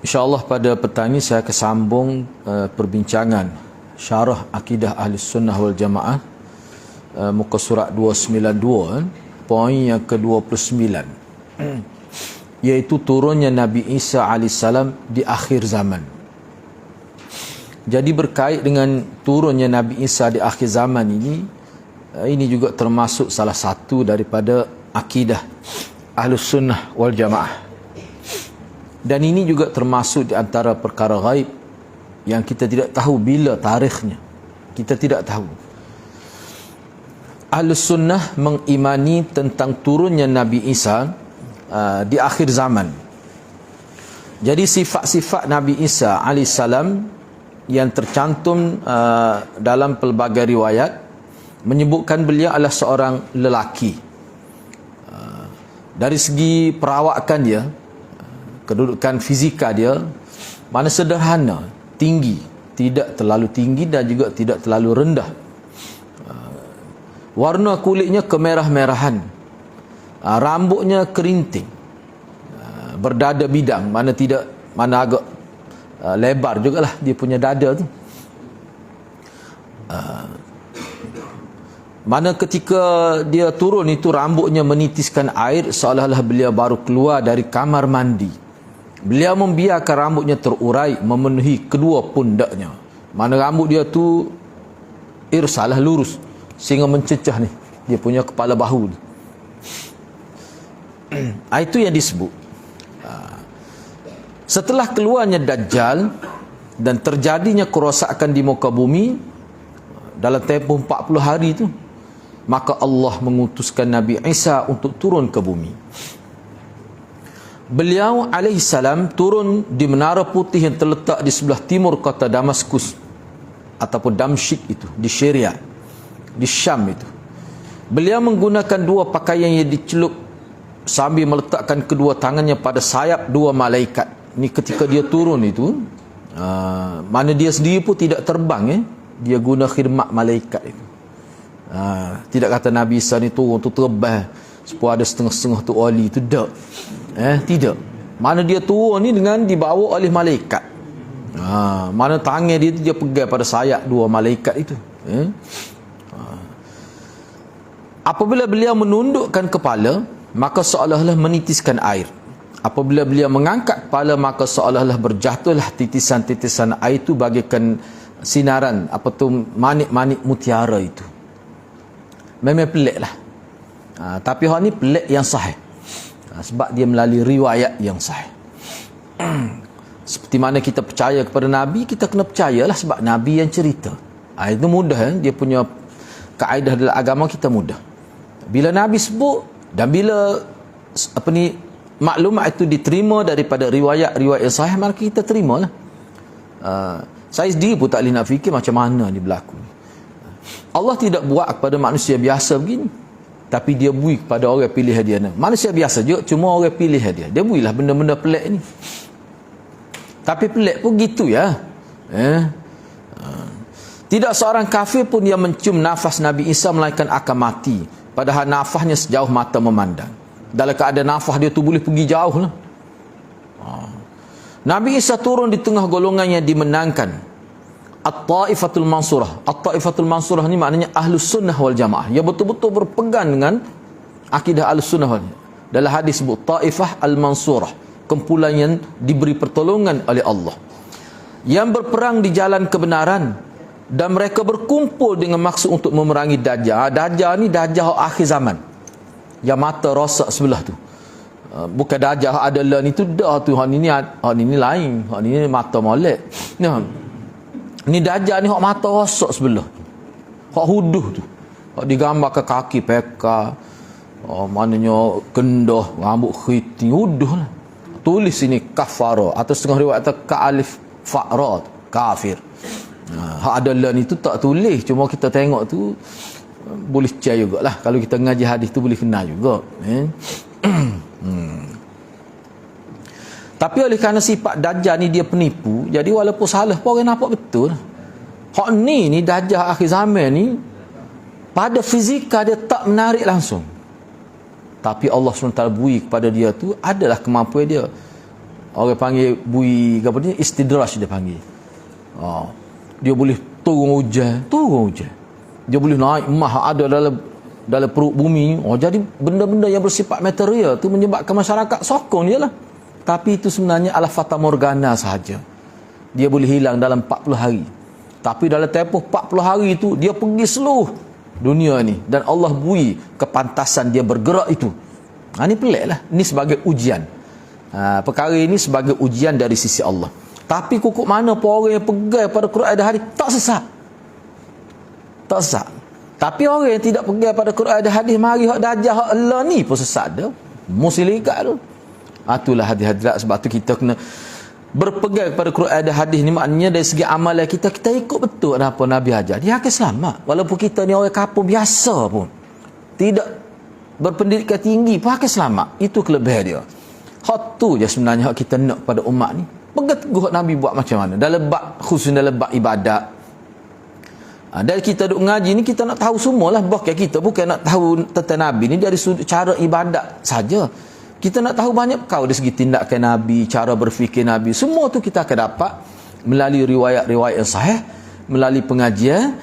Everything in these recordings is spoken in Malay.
InsyaAllah pada petang ini saya akan sambung perbincangan syarah akidah Ahli Sunnah wal Jamaah, muka surat 292, poin yang ke-29, iaitu turunnya Nabi Isa AS di akhir zaman. Jadi berkait dengan turunnya Nabi Isa di akhir zaman ini juga termasuk salah satu daripada akidah Ahlus Sunnah wal Jamaah. Dan ini juga termasuk di antara perkara gaib yang kita tidak tahu bila tarikhnya. Kita tidak tahu. Ahlus Sunnah mengimani tentang turunnya Nabi Isa di akhir zaman. Jadi sifat-sifat Nabi Isa AS yang tercantum dalam pelbagai riwayat menyebutkan beliau adalah seorang lelaki. Dari segi perawakan dia, kedudukan fizika dia, mana sederhana, tinggi, tidak terlalu tinggi dan juga tidak terlalu rendah. Warna kulitnya kemerah-merahan, rambutnya kerinting, berdada bidang, mana agak lebar jugalah dia punya dada tu. Mana ketika dia turun itu rambutnya menitiskan air seolah-olah beliau baru keluar dari kamar mandi. Beliau membiarkan rambutnya terurai memenuhi kedua pundaknya. Mana rambut dia tu irsalah lurus sehingga mencecah ni dia punya kepala bahu ni. Itu yang disebut. Setelah keluarnya Dajjal dan terjadinya kerosakan di muka bumi dalam tempoh 40 hari itu, maka Allah mengutuskan Nabi Isa untuk turun ke bumi. Beliau alaihissalam turun di Menara Putih yang terletak di sebelah timur kota Damaskus ataupun Damsyik itu, di Syria, di Syam itu. Beliau menggunakan dua pakaian yang dicelup sambil meletakkan kedua tangannya pada sayap dua malaikat. Ini ketika dia turun itu, mana dia sendiri pun tidak terbang, dia guna khidmat malaikat itu. Tidak kata Nabi Isa ni turun tu terbang supaya ada setengah-setengah tu oli tu, tak. Tidak. Mana dia turun ni dengan dibawa oleh malaikat. Mana tangan dia tu dia pegang pada sayap dua malaikat itu. Apabila beliau menundukkan kepala, maka seolah-olah menitiskan air. Apabila beliau mengangkat kepala, maka seolah-olah berjatuhlah titisan-titisan air itu bagaikan sinaran manik-manik mutiara itu. Memang pelik lah. Tapi hal ni pelik yang sahih. Sebab dia melalui riwayat yang sahih. Seperti mana kita percaya kepada Nabi, kita kena percayalah sebab Nabi yang cerita. Itu mudah. Dia punya kaedah dalam agama kita mudah. Bila Nabi sebut dan bila maklumat itu diterima daripada riwayat-riwayat yang sahih, maka kita terimalah. Saya sendiri pun tak boleh nak fikir macam mana ni berlaku. Allah tidak buat kepada manusia biasa begini, tapi dia bui kepada orang pilihan dia. Manusia biasa je, cuma orang pilihan dia. Dia builah benda-benda pelik ni. Tapi pelik pun gitu ya. Tidak seorang kafir pun yang mencium nafas Nabi Isa melainkan akan mati. Padahal nafasnya sejauh mata memandang. Dalam keadaan nafas dia tu boleh pergi jauh lah. Nabi Isa turun di tengah golongan yang dimenangkan. At-Ta'ifatul Mansurah. At-Ta'ifatul Mansurah ni maknanya Ahlus Sunnah wal Jamaah, yang betul-betul berpegang dengan akidah Ahlus Sunnah wal Jamaah. Dalam hadis sebut Ta'ifah Al-Mansurah, kumpulan yang diberi pertolongan oleh Allah, yang berperang di jalan kebenaran, dan mereka berkumpul dengan maksud untuk memerangi Dajjal. Dajjal ni Dajjal akhir zaman, yang mata rosak sebelah tu. Bukan Dajjal adalah ni tu dah tu, hak ni lain, hak ni mata molek. Ni Dajjal ni hak mata rosak sebelah. Hak huduh tu. Hak digambar ke kaki peka. Maknanya kendah, rambut khiting, huduh lah. Tulis sini kafara, atau setengah riwayat kata ka'alif fa'ra, kafir. Hak adalah ni tu tak tulis, cuma kita tengok tu boleh percaya jugalah. Kalau kita ngaji hadis tu boleh kenal juga. Tapi oleh kerana sifat Dajjal ni dia penipu, jadi walaupun salah pun orang nampak betul. Hak ni Dajjal akhir zaman ni pada fizika dia tak menarik langsung, tapi Allah SWT bui kepada dia tu adalah kemampuan dia. Orang panggil bui apa ni, istidraj dia panggil. Dia boleh turun hujan. Dia boleh naik mah ada dalam perut bumi. Jadi benda-benda yang bersifat material tu menyebabkan masyarakat sokong dia lah. Tapi itu sebenarnya adalah fata morgana sahaja. Dia boleh hilang dalam 40 hari. Tapi dalam tempoh 40 hari itu dia pergi seluruh dunia ni, dan Allah bui kepantasan dia bergerak itu. Ini pelik lah. Ini sebagai ujian. Perkara ini sebagai ujian dari sisi Allah. Tapi kukuk mana pun orang yang pegang pada Quran dan hadis tak sesat. Tapi orang yang tidak pegang pada Quran dan hadis, mari hak dajah hak Allah ni pun sesat dah. Muslikat tu. Itulah hadirat. Sebab tu kita kena berpegang pada Quran dan hadis ni. Maknanya dari segi amalan kita ikut betul apa Nabi ajar. Dia akan selamat. Walaupun kita ni orang kampung biasa pun, tidak berpendidikan tinggi pun akan selamat. Itu kelebihan dia. Hak tu je sebenarnya hak kita nak pada umat ni. Pegang teguh Nabi buat macam mana dalam bab, khususnya dalam bab ibadat. Dan kita duk ngaji ni, kita nak tahu semualah. Bahkan kita bukan nak tahu tentang Nabi ni dari sudut cara ibadat saja. Kita nak tahu banyak perkara dari segi tindakan Nabi, cara berfikir Nabi. Semua tu kita akan dapat melalui riwayat-riwayat yang sahih, melalui pengajian.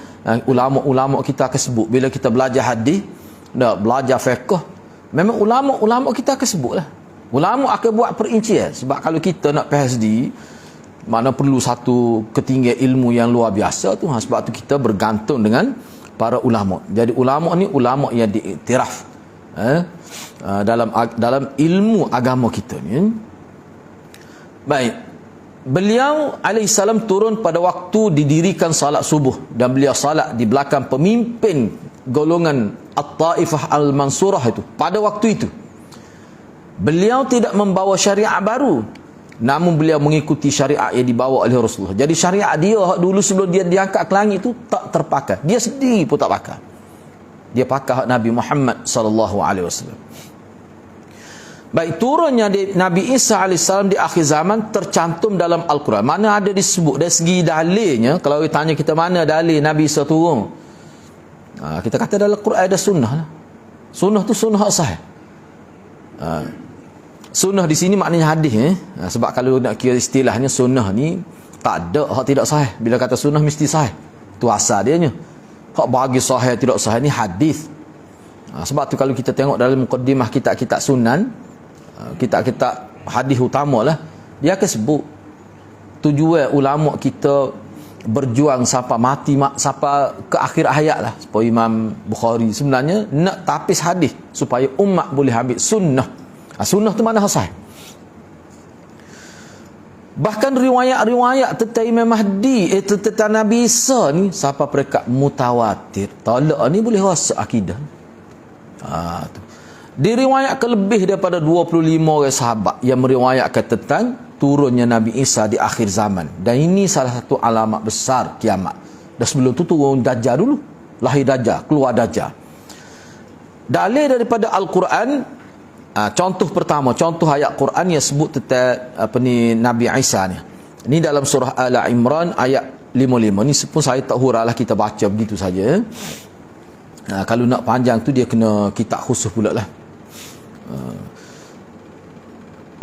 Ulama-ulama kita akan sebut. Bila kita belajar hadis, belajar fiqh, memang ulama-ulama kita akan sebut lah. Ulama akan buat perincian. Sebab kalau kita nak PhD, mana perlu satu ketinggian ilmu yang luar biasa tu. Sebab tu kita bergantung dengan para ulama. Jadi ulama ni ulama yang diiktiraf dalam ilmu agama kita ni. Baik, beliau alaihissalam turun pada waktu didirikan salat subuh, dan beliau salat di belakang pemimpin golongan At-Taifah Al-Mansurah itu. Pada waktu itu beliau tidak membawa syariat baru, namun beliau mengikuti syariat yang dibawa oleh Rasulullah. Jadi syariat dia dulu sebelum dia diangkat ke langit itu tak terpakai. Dia sendiri pun tak pakai. Dia pakai Nabi Muhammad sallallahu alaihi wasallam. Baik, turunnya Nabi Isa alaihissalam di akhir zaman tercantum dalam Al-Quran. Mana ada disebut dari segi dalilnya. Kalau kita tanya kita mana dalil Nabi Isa turun, kita kata dalam Quran ada sunnah lah. Sunnah tu sunnah sahih. Sunnah di sini maknanya hadis. Sebab kalau nak kira istilahnya sunnah ni tak ada hak tidak sahih. Bila kata sunnah mesti sahih. Tu asal dia nya. Hak bagi sahih tidak sahih ni hadis. Sebab tu kalau kita tengok dalam mukaddimah kitab-kitab sunan, kitab-kitab hadis utamalah, dia akan sebut tujuan ulama kita berjuang sampai mati, sampai ke akhir hayat lah. Supaya Imam Bukhari sebenarnya nak tapis hadis supaya umat boleh ambil sunnah. Sunnah tu mana sahih. Bahkan riwayat-riwayat tentang Imam Mahdi, tentang Nabi Isa ni sampai peringkat mutawatir. Talak ni boleh rasa akidah. Diriwayatkan lebih daripada 25 orang sahabat yang meriwayatkan tentang turunnya Nabi Isa di akhir zaman. Dan ini salah satu alamat besar kiamat. Dan sebelum tu turun Dajjal dulu. Lahir Dajjal, keluar Dajjal. Dalil daripada Al-Quran, contoh pertama, contoh ayat Quran yang sebut tentang Nabi Isa ni. Ini dalam surah Al-Imran ayat 55. Ni pun saya tak hurailah, kita baca begitu saja. Kalau nak panjang tu dia kena kitab khusus pula lah.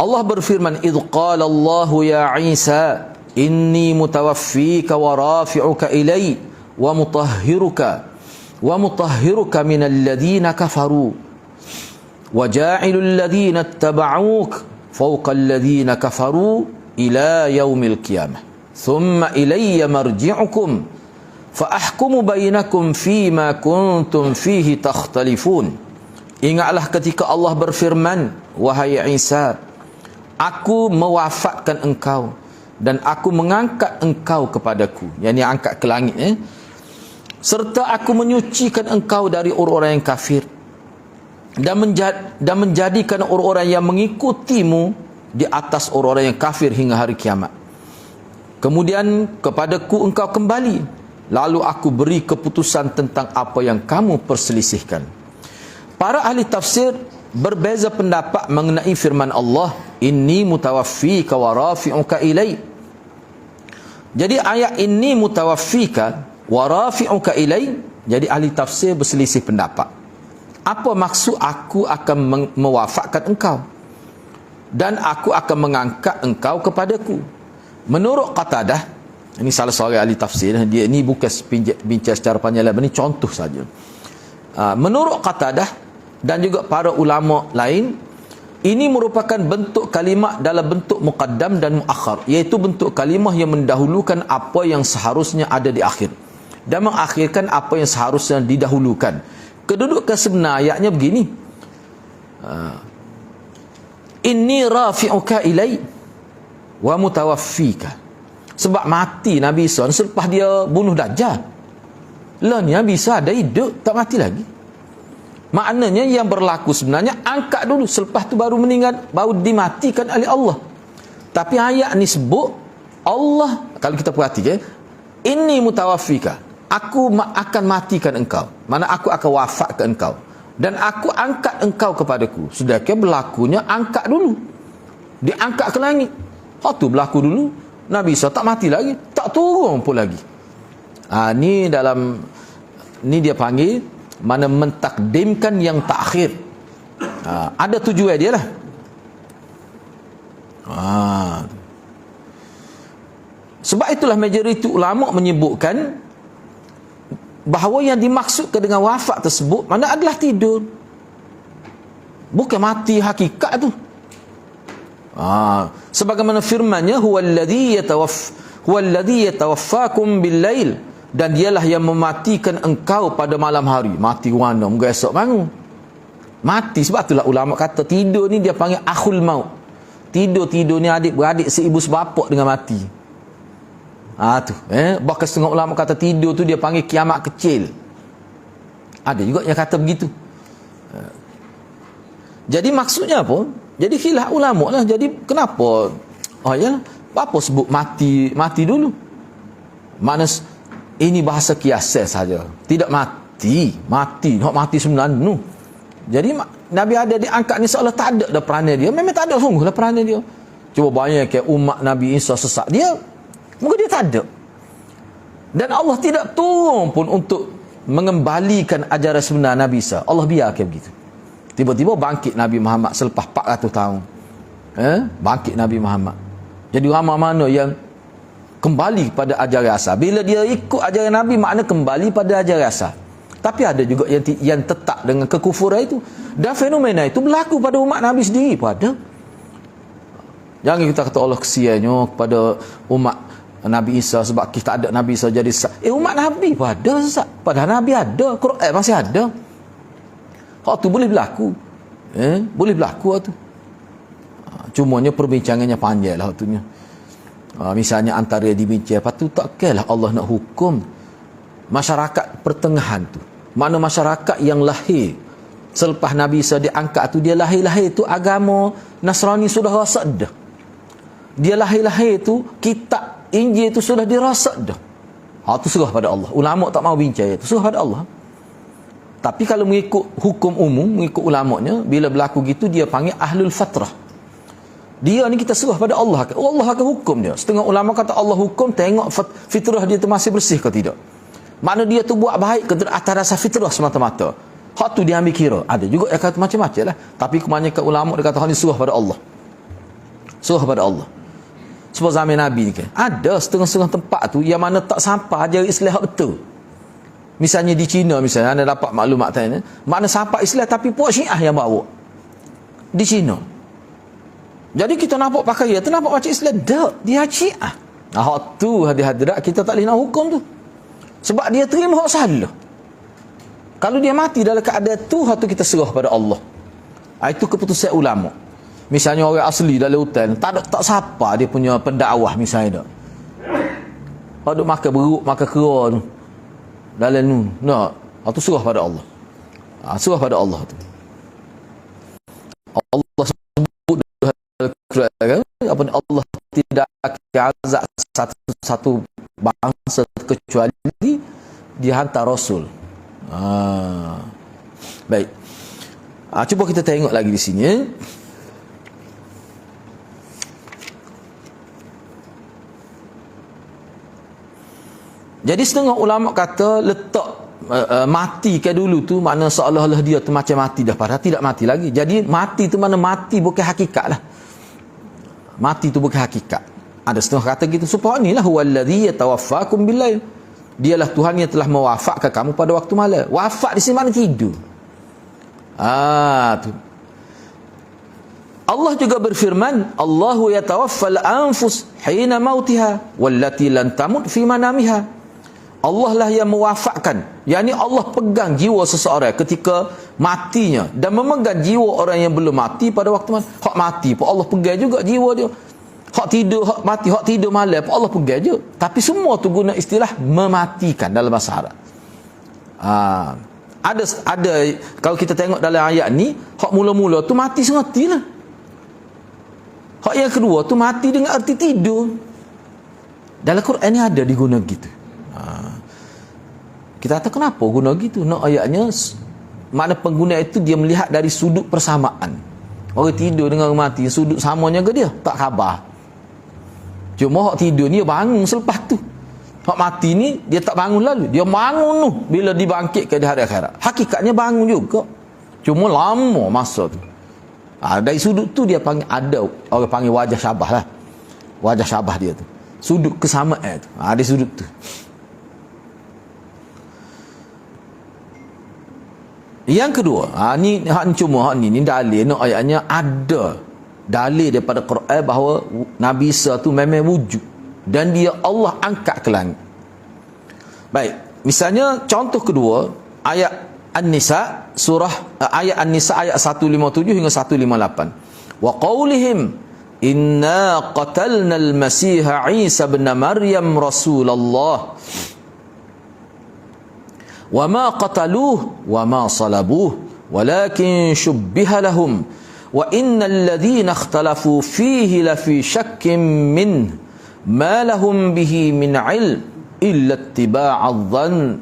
Allah berfirman, "Idh qala Allahu ya Isa, inni mutawaffika wa rafi'uka ilai wa mutahhiruka minal ladzina kafaru wa ja'ilul ladzina ittaba'uk fawqa alladzina kafaru ila yaumil qiyamah thumma ilayya marji'ukum fa ahkumu bainakum fima kuntum fihi takhtalifun." Ingatlah ketika Allah berfirman, "Wahai Isa, aku mewafatkan engkau dan aku mengangkat engkau kepadaku," yakni angkat ke langit, serta aku menyucikan engkau dari orang-orang yang kafir dan menjadikan orang-orang yang mengikutimu di atas orang-orang yang kafir hingga hari kiamat. Kemudian kepadaku engkau kembali, lalu aku beri keputusan tentang apa yang kamu perselisihkan. Para ahli tafsir berbeza pendapat mengenai firman Allah, "Inni mutawaffika wa rafi'uka ilai." Jadi ayat "Inni mutawaffika wa rafi'uka ilai", jadi ahli tafsir berselisih pendapat. Apa maksud aku akan mewafatkan engkau? dan aku akan mengangkat engkau kepadaku. Menurut Qatadah, ini salah seorang ahli tafsir, dia ini bukan bincang secara panjang lebar, ini contoh saja. Menurut Qatadah dan juga para ulama lain, ini merupakan bentuk kalimat dalam bentuk muqaddam dan muakhar, iaitu bentuk kalimah yang mendahulukan apa yang seharusnya ada di akhir dan mengakhirkan apa yang seharusnya didahulukan. Kedudukan sebenar ayatnya begini, inni rafi'uka ilai wa mutawaffika. Sebab mati Nabi Isa selepas dia bunuh Dajjal. Lah ni Nabi Isa ada hidup, tak mati lagi. Maknanya yang berlaku sebenarnya angkat dulu, selepas tu baru meninggal, baru dimatikan oleh Allah. Tapi ayat ni sebut Allah, kalau kita perhatikan, inni mutawaffika, aku akan matikan engkau, mana aku akan wafatkan engkau, dan aku angkat engkau kepadaku. Sedangkan berlakunya angkat dulu, diangkat ke langit. Hak tu berlaku dulu, Nabi Isa tak mati lagi, tak turun pun lagi. Ni dalam ni dia panggil mana mentakdimkan yang takhir. Ada tujuan dia lah. Sebab itulah majoriti ulama menyebutkan bahawa yang dimaksudkan dengan wafat tersebut mana adalah tidur, bukan mati hakikat tu. Sebagaimana firman-Nya, huwallazi yatawaffakum bil-lail, dan dialah yang mematikan engkau pada malam hari. Mati warna, mungkin esok bangun mati. Sebab itulah ulama kata tidur ni dia panggil akhul maut. Tidur ni adik-beradik seibu sebapak dengan mati. Bahkan setengah ulama kata tidur tu dia panggil kiamat kecil. Ada juga yang kata begitu. Jadi maksudnya apa? Jadi khilaf ulama lah. Jadi kenapa apa sebut mati dulu? Mana ini bahasa kiasan saja, tidak mati nak mati sebenarnya. Jadi Nabi ada diangkat ni seolah tak ada dah peranan dia. Memang tak ada sungguh lah peranan dia. Cuba bayangkan kayak umat Nabi Isa sesat, dia mungkin dia tak ada, dan Allah tidak turun pun untuk mengembalikan ajaran sebenar Nabi Isa. Allah biarkan begitu. Tiba-tiba bangkit Nabi Muhammad selepas 400 tahun. Bangkit Nabi Muhammad. Jadi ramai mana yang kembali pada ajaran asal. Bila dia ikut ajaran Nabi, makna kembali pada ajaran asal. Tapi ada juga yang tetap dengan kekufuran itu. Dan fenomena itu berlaku pada umat Nabi sendiri pun ada. Jangan kita kata Allah kesiannya kepada umat Nabi Isa sebab kita ada Nabi Isa jadi sesat. Umat Nabi pun ada sesat. Padahal Nabi ada, Quran masih ada. Hak tu boleh berlaku. Boleh berlaku tu. Cumanya perbincangannya panjang lah waktunya. Misalnya antara dibincang, lepas tu tak kira lah Allah nak hukum masyarakat pertengahan tu. Mana masyarakat yang lahir selepas Nabi Isa diangkat tu, dia lahir-lahir tu agama Nasrani sudah rasak dah. Dia lahir-lahir tu kitab Injil tu sudah dirasak dah. Tu serah pada Allah. Ulama tak mau bincang itu, serah pada Allah. Tapi kalau mengikut hukum umum, mengikut ulamanya, bila berlaku gitu dia panggil ahlul fatrah. Dia ni kita serah pada Allah. Allah akan hukum dia. Setengah ulama kata Allah hukum, tengok fitrah dia tu masih bersih ke tidak. Mana dia tu buat baik ke atas dasar fitrah semata-mata. Hak tu dia ambil kira. Ada juga yang kata macam-macam lah. Tapi kebanyakan ulama dia kata hak ni serah pada Allah. Serah pada Allah. Sebab zaman Nabi ni kan, ada setengah-setengah tempat tu yang mana tak sampai ajaran Islam betul. Misalnya di China, misalnya anda dapat maklumat tadi, mana sampai Islam tapi puak Syiah yang bawa di China. Jadi kita nampak pakai dia tu nampak macam Islam, tak, dia Syiah. Hak tu hadirat kita tak boleh nak hukum tu. Sebab dia terima hak salah. Kalau dia mati dalam keadaan tu, hak tu kita serah pada Allah. Itu keputusan ulama. Misalnya orang asli dalam hutan, tak siapa dia punya pendakwah misalnya dak. Kalau duk makan beruk, makan kera tu dalam nu, nak, itu serah pada Allah. Serah pada Allah tu. Allah sebut dalam Quran apa ni, Allah tidak azab satu bangsa kecuali dihantar Rasul. Baik. Cuba kita tengok lagi di sini. Jadi setengah ulama kata letak mati ke dulu tu makna seolah-olah dia tu macam mati dah, padahal tidak mati lagi. Jadi mati tu mana mati bukan hakikat lah. mati itu bukan hakikat. Ada setengah kata gitu. Subhanallahi huwallazi yatawaffakum billail. Dialah Tuhan yang telah mewafakkan kamu pada waktu malam. Wafat di sini mana tidur. Tu. Allah juga berfirman, Allahu yatawaffal anfus hina mautiha wallati lan tamut fi manamiha. Allah lah yang mewafakkan. Yakni Allah pegang jiwa seseorang ketika matinya dan memegang jiwa orang yang belum mati pada waktu hak mati pun Allah pegang juga jiwa dia. Hak tidur, hak mati, hak tidur malam pun Allah pegang je. Tapi semua tu guna istilah mematikan dalam bahasa Arab. Ada kalau kita tengok dalam ayat ni, hak mula-mula tu mati sengaja lah. Hak yang kedua tu mati dengan arti tidur. Dalam Quran ni ada diguna gitu. Kita kata kenapa guna gitu? Nak ayatnya makna pengguna itu dia melihat dari sudut persamaan. Orang tidur dengan orang mati, sudut samanya ke dia? Tak khabar. Cuma hak tidur ni dia bangun selepas tu. Hak mati ni dia tak bangun lalu. Dia bangun tu bila dibangkitkan di hari akhirat. Hakikatnya bangun juga. Cuma lama masa tu. Dari sudut tu dia panggil, ada orang panggil wajah syabah lah. Wajah syabah dia tu. Sudut kesamaan tu. Ada sudut tu. Yang kedua, ni cuma hak ni dalil no ayatnya ada dalil daripada Quran bahawa Nabi Isa tu memang wujud dan dia Allah angkat ke langit. Baik, misalnya contoh kedua ayat An-Nisa surah ayat An-Nisa ayat 157 hingga 158. Wa qaulihim inna qatalna al-masih Isa ibn Maryam rasulullah wa ma qataluhu wa ma salabuhu walakin shubbiha lahum wa innal ladzina ikhtalafu fihi la fi shakkin min ma lahum bihi min ilm illa ittiba'adh dhann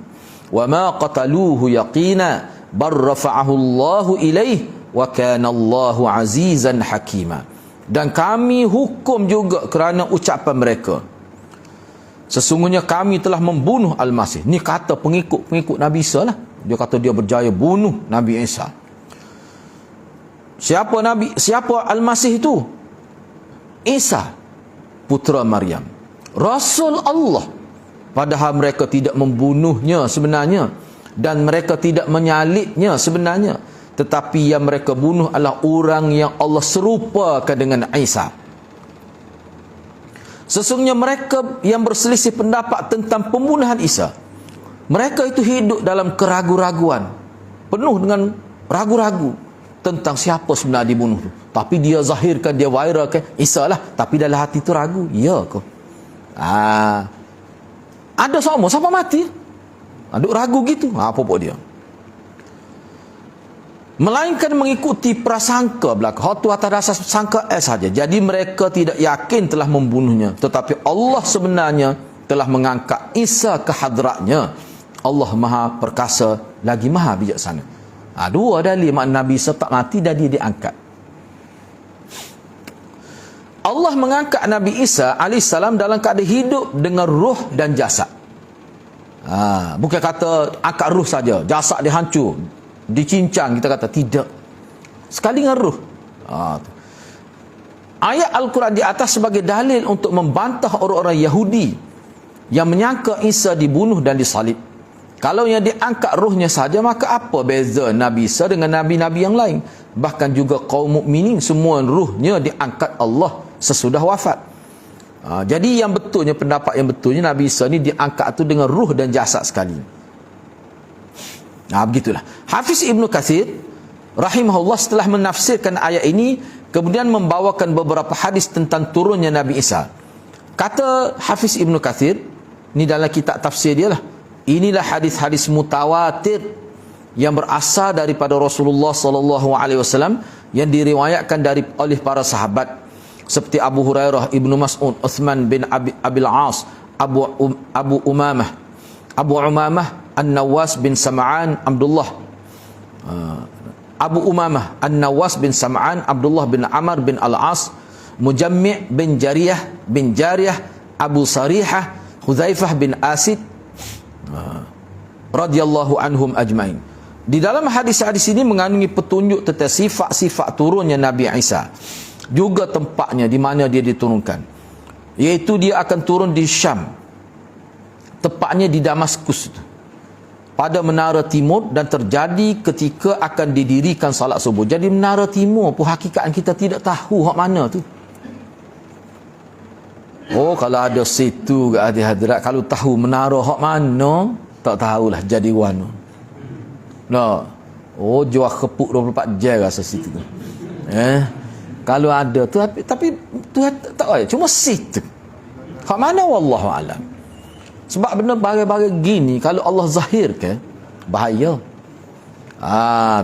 wa ma qataluhu yaqina bar rafa'ahu Allahu ilaihi wa kana Allahu azizan hakima. Dan kami hukum juga kerana ucapan mereka, sesungguhnya kami telah membunuh Al-Masih. Ni kata pengikut Nabi Isa lah. Dia kata dia berjaya bunuh Nabi Isa. Siapa Al-Masih itu? Isa putra Maryam, Rasul Allah. Padahal mereka tidak membunuhnya sebenarnya dan mereka tidak menyalibnya sebenarnya, tetapi yang mereka bunuh adalah orang yang Allah serupakan dengan Isa. Sesungguhnya mereka yang berselisih pendapat tentang pembunuhan Isa, mereka itu hidup dalam keraguan-raguan, penuh dengan ragu-ragu tentang siapa sebenarnya dibunuh tu. Tapi dia zahirkan, dia viralkan Isa lah, tapi dalam hati tu ragu. Ya ke? Ada sama siapa mati, duk ragu gitu. Apa pun dia, melainkan mengikuti prasangka belaka. Hak tu atas dasar sangka saja. Jadi mereka tidak yakin telah membunuhnya, tetapi Allah sebenarnya telah mengangkat Isa ke hadratnya. Allah Maha Perkasa lagi Maha Bijaksana. Dua dalil makna Nabi Isa tak mati dan dia diangkat. Allah mengangkat Nabi Isa AS dalam keadaan hidup dengan ruh dan jasad. Bukan kata angkat ruh saja, jasad dia hancur, dicincang, kita kata tidak. Sekali dengan ruh. Ayat Al-Quran di atas sebagai dalil untuk membantah orang-orang Yahudi yang menyangka Isa dibunuh dan disalib. Kalau yang diangkat ruhnya saja, maka apa beza Nabi Isa dengan Nabi-Nabi yang lain? Bahkan juga kaum mukminin semua ruhnya diangkat Allah sesudah wafat. Jadi yang betulnya, pendapat yang betulnya Nabi Isa ni diangkat tu dengan ruh dan jasad sekali. Begitulah. Hafiz Ibnu Katsir rahimahullah setelah menafsirkan ayat ini kemudian membawakan beberapa hadis tentang turunnya Nabi Isa. Kata Hafiz Ibnu Katsir, ni dalam kitab tafsir dia lah, inilah hadis-hadis mutawatir yang berasal daripada Rasulullah sallallahu alaihi wasallam yang diriwayatkan oleh para sahabat seperti Abu Hurairah, Ibnu Mas'ud, Uthman bin Abil As, Abu Umamah, An-Nawas bin Sam'an, Abdullah, Abu Umamah, An-Nawas bin Sam'an, Abdullah bin Amr bin Al-As, Mujammi' bin Jariyah, Abu Sarihah, Hudzaifah bin Asid, radhiyallahu anhum ajmain. Di dalam hadis-hadis ini mengandungi petunjuk tentang sifat-sifat turunnya Nabi Isa. juga tempatnya di mana dia diturunkan, iaitu dia akan turun di Syam, tepatnya di Damaskus pada menara timur, dan terjadi ketika akan didirikan salat subuh. Jadi menara timur pun hakikat kita tidak tahu hak mana tu. Oh, kalau ada situ kat hati hadrat, kalau tahu menara hak mana, tak tahulah jadi warna. Nah, oh, jual kepuk 24 jam rasa situ tu. Kalau ada tu, tapi tu tak ada, cuma situ. Hak mana wallahu alam. Sebab benda bagai-bagai gini kalau Allah zahirkan, bahaya.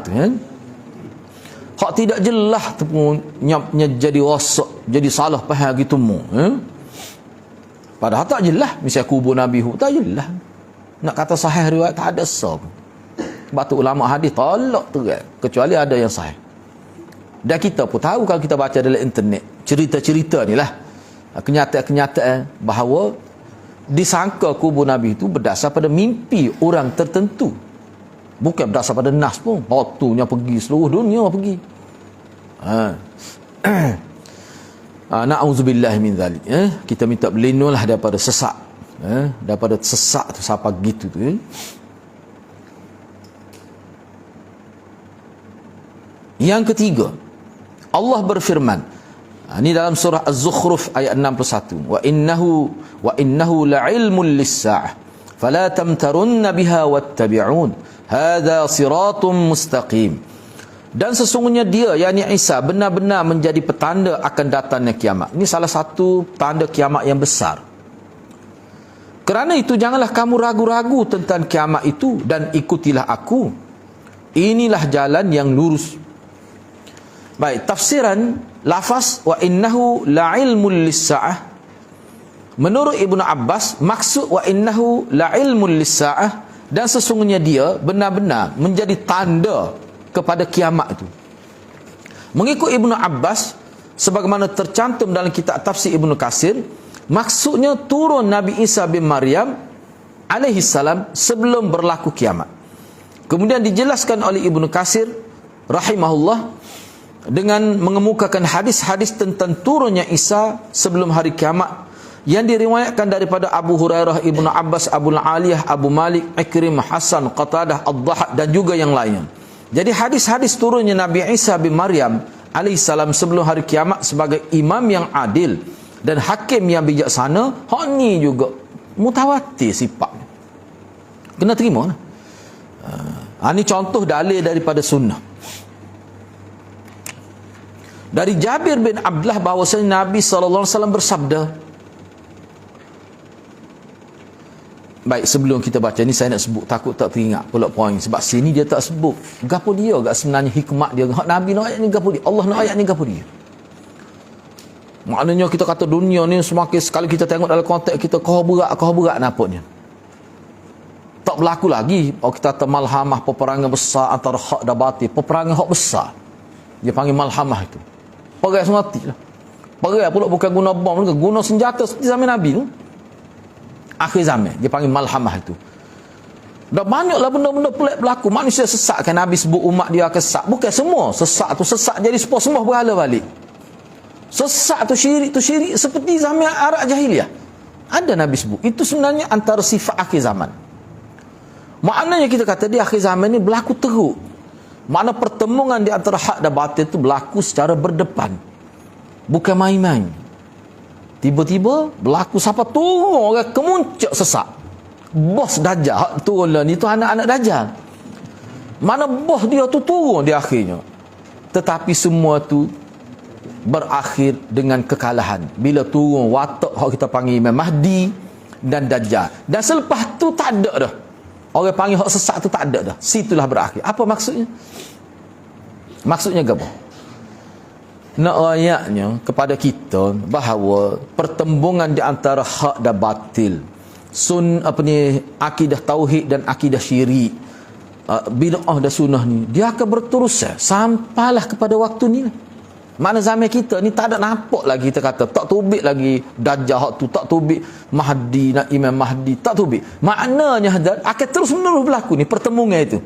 Tu kan. Hak tidak jelas tu pun nyapnya jadi rosak, jadi salah faham gitu mu. Padahal tak jelas. Misalnya kubur Nabi Hud tak jelas. Nak kata sahih riwayat tak ada sah. Sebab tu ulama hadis tolak tu kan, kecuali ada yang sahih. Dan kita pun tahu kalau kita baca dalam internet cerita-cerita ni lah, kenyataan-kenyataan bahawa disangka kubur Nabi itu berdasar pada mimpi orang tertentu, bukan berdasar pada nas pun. Waktunya pergi, seluruh dunia pergi. Na'udzubillah min zalik. Kita minta berlindunglah daripada sesak, daripada sesak tu siapa gitu tu. Yang ketiga, Allah berfirman, ini dalam surah Az-Zukhruf ayat 61, wa innahu la'ilmun lis-sa'ah fala tamtarunna biha wattabi'un hadza siratun mustaqim. Dan sesungguhnya dia, yakni Isa, benar-benar menjadi petanda akan datangnya kiamat. Ini salah satu tanda kiamat yang besar. Kerana itu janganlah kamu ragu-ragu tentang kiamat itu, dan ikutilah aku. Inilah jalan yang lurus. Baik, tafsiran lafaz wa innahu la'ilmun lis-sa'ah, menurut Ibnu Abbas, maksud wa innahu la'ilmun lis-sa'ah, dan sesungguhnya dia benar-benar menjadi tanda kepada kiamat itu. Mengikut Ibnu Abbas, sebagaimana tercantum dalam kitab tafsir Ibnu Katsir, maksudnya turun Nabi Isa bin Maryam alaihi salam sebelum berlaku kiamat. Kemudian dijelaskan oleh Ibnu Katsir rahimahullah dengan mengemukakan hadis-hadis tentang turunnya Isa sebelum hari kiamat yang diriwayatkan daripada Abu Hurairah, Ibnu Abbas, Abu Aliyah, Abu Malik, Ikrimah, Hasan, Qatadah, Ad-Dhahak, dan juga yang lainnya. Jadi hadis-hadis turunnya Nabi Isa bin Maryam alaihissalam sebelum hari kiamat sebagai imam yang adil dan hakim yang bijaksana, hak ni juga mutawatir sifatnya, kena terima. Ini contoh dalil daripada sunnah. Dari Jabir bin Abdullah bahawasanya Nabi SAW bersabda. Baik, sebelum kita baca ni saya nak sebut, takut tak teringat pula poin, sebab sini dia tak sebut gapo dia gak sebenarnya hikmat dia. Hak Nabi nak ayat ni gapo dia, Allah nak ayat ni gapo dia. Maknanya kita kata dunia ni semakin sekali kita tengok dalam konteks kita kau berat nampaknya. Tak berlaku lagi kita kata malhamah, peperangan besar antara hak dan batil, peperangan hak besar. Dia panggil malhamah itu. Perang semati lah. Perang pula bukan guna bom, guna senjata seperti zaman Nabi tu. Akhir zaman dia panggil malhamah itu. Dah banyaklah benda-benda pelik berlaku. Manusia sesat kan, Nabi sebut umat dia akan sesat. Bukan semua sesat tu sesat jadi semua berhala balik. Sesat tu syirik seperti zaman Arab jahiliah. Ada Nabi sebut. Itu sebenarnya antara sifat akhir zaman. Maknanya kita kata di akhir zaman ni berlaku teruk. Makna pertemuan di antara hak dan batil itu berlaku secara berdepan, bukan main-main. Tiba-tiba berlaku siapa turun orang kemuncak sesak. Bos Dajjal hak turun lah ni tu anak-anak Dajjal. Mana bos dia tu turun di akhirnya. Tetapi semua tu berakhir dengan kekalahan. Bila turun watak hak kita panggil Imam Mahdi dan Dajjal. Dan selepas tu tak ada dah. Orang panggil hak sesat tu tak ada dah. Situlah berakhir. Apa maksudnya? Maksudnya apa? Nak ayatnya kepada kita bahawa pertembungan di antara hak dan batil, akidah tauhid dan akidah syirik, bid'ah dan sunnah ni, dia akan berterusan sampailah kepada waktu ni. Mana zaman kita ni tak ada nampak lagi, kita kata tak tubik lagi Dajjal hak tu, tak tubik Mahdi, nak Imam Mahdi, tak tubik. Maknanya akan terus menerus berlaku ni pertemuan itu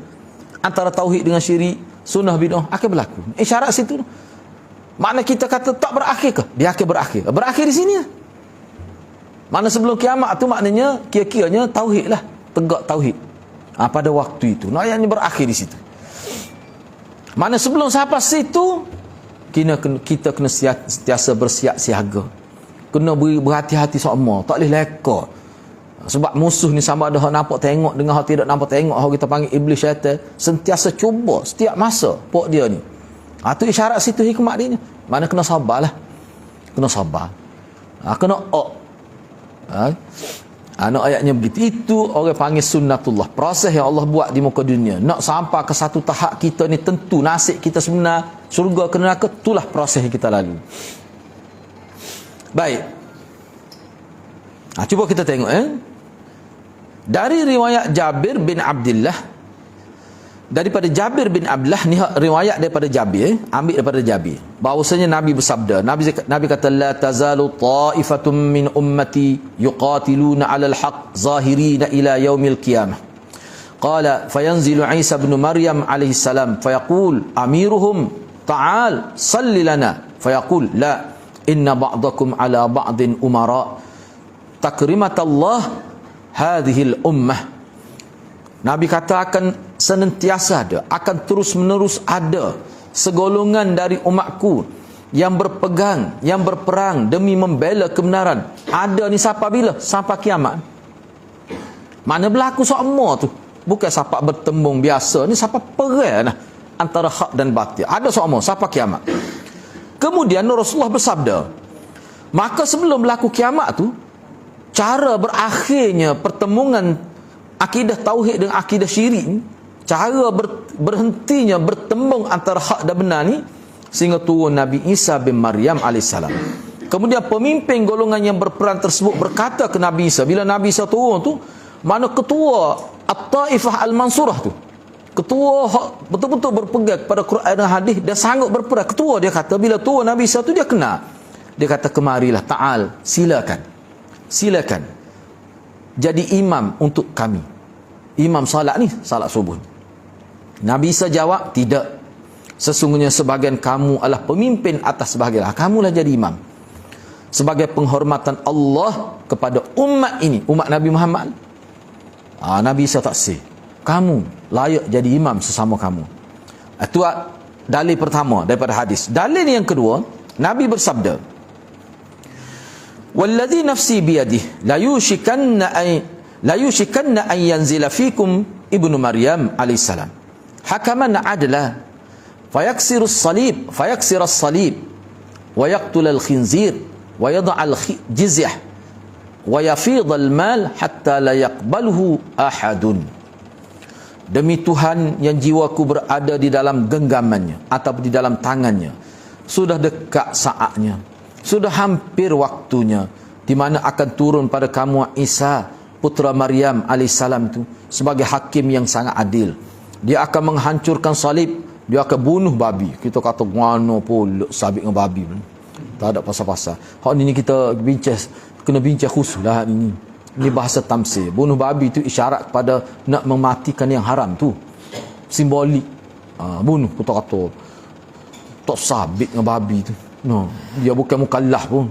antara tauhid dengan syirik, sunnah bid'ah akan berlaku. Isyarat situ. Makna kita kata tak berakhir ke? Dia akan berakhir. Berakhir di sini lah. Mana sebelum kiamat tu maknanya kira-kiranya tauhid lah. Tegak tauhid. Pada waktu itu. Ayatnya berakhir di situ. Mana sebelum sampai situ, kita kena sentiasa bersiap siaga. Kena berhati-hati semua. Tak boleh leka. Sebab musuh ni sama ada hak nampak tengok dengan hak tidak nampak tengok. Hak kita panggil iblis syaitan. Sentiasa cuba setiap masa pok dia ni. Tu isyarat situ hikmat dia ni. Mana kena sabar lah. Kena sabar. Kena ayatnya begitu. Itu orang panggil sunnatullah. Proses yang Allah buat di muka dunia. Nak sampai ke satu tahap kita ni tentu nasib kita sebenar. Syurga ke neraka. Itulah proses yang kita lalui. Baik. Cuba kita tengok. Dari riwayat Jabir bin Abdullah. Daripada Jabir bin Abdullah ni riwayat daripada Jabir, ambil daripada Jabir. Bahawasanya Nabi bersabda, Nabi kata la tazalu ta'ifatun min ummati yuqatiluna 'alal haqq zahirina ila yaumil qiyamah. Qala fayanzilu Isa bin Maryam alaihi salam fayaqul amiruhum ta'al salli lana fayaqul la inna ba'dakum 'ala ba'din umara takrimatallah hadhihi al-ummah. Nabi kata akan senantiasa ada, akan terus menerus ada segolongan dari umatku yang berpegang, yang berperang demi membela kebenaran. Ada ni sampai bila? Sampai kiamat. Mana berlaku semua tu. Bukan sampai bertembung biasa. Ni sampai perang lah antara hak dan batil. Ada semua sampai kiamat. Kemudian Rasulullah bersabda, maka sebelum berlaku kiamat tu, cara berakhirnya pertemuan akidah tauhid dengan akidah syirik ni, cara berhentinya bertembung antara hak dan benar ni, sehingga turun Nabi Isa bin Maryam alaihissalam. Kemudian pemimpin golongan yang berperan tersebut berkata ke Nabi Isa, bila Nabi Isa turun tu, mana ketua At-Taifah Al-Mansurah tu, ketua betul-betul berpegang pada Quran dan hadis dan sanggup berperang, ketua dia kata, bila turun Nabi Isa tu dia kena, dia kata kemarilah, ta'al, silakan jadi imam untuk kami. Imam salat ni, salat subuh. Nabi Isa jawab, tidak. Sesungguhnya sebahagian kamu adalah pemimpin atas sebahagian. Kamulah jadi imam. Sebagai penghormatan Allah kepada umat ini, umat Nabi Muhammad. Nabi Isa tak say. Kamu layak jadi imam sesama kamu. Itu dalil pertama daripada hadis. Dalil yang kedua, Nabi bersabda, والذي نفسي بيده لا يوشكن أن ينزل فيكم ابن مريم عليه السلام حكما عدلا فيكسر الصليب ويقتل الخنزير ويضع الجزية ويفيض المال حتى لا يقبله أحد. Demi Tuhan yang jiwaku berada di dalam genggamannya atau di dalam tangannya, sudah dekat saatnya, sudah hampir waktunya di mana akan turun pada kamu Isa putra Maryam alaihissalam itu sebagai hakim yang sangat adil. Dia akan menghancurkan salib, dia akan bunuh babi. Kita kata mana pun sabit dengan babi pun. Tak ada pasal-pasal. Hak ni kita kena bincang khusus lah ini. Ini bahasa tamsil. Bunuh babi itu isyarat kepada nak mematikan yang haram tu. Simbolik. Bunuh kita kata tak sabit dengan babi tu. No, dia bukan mukallaf pun.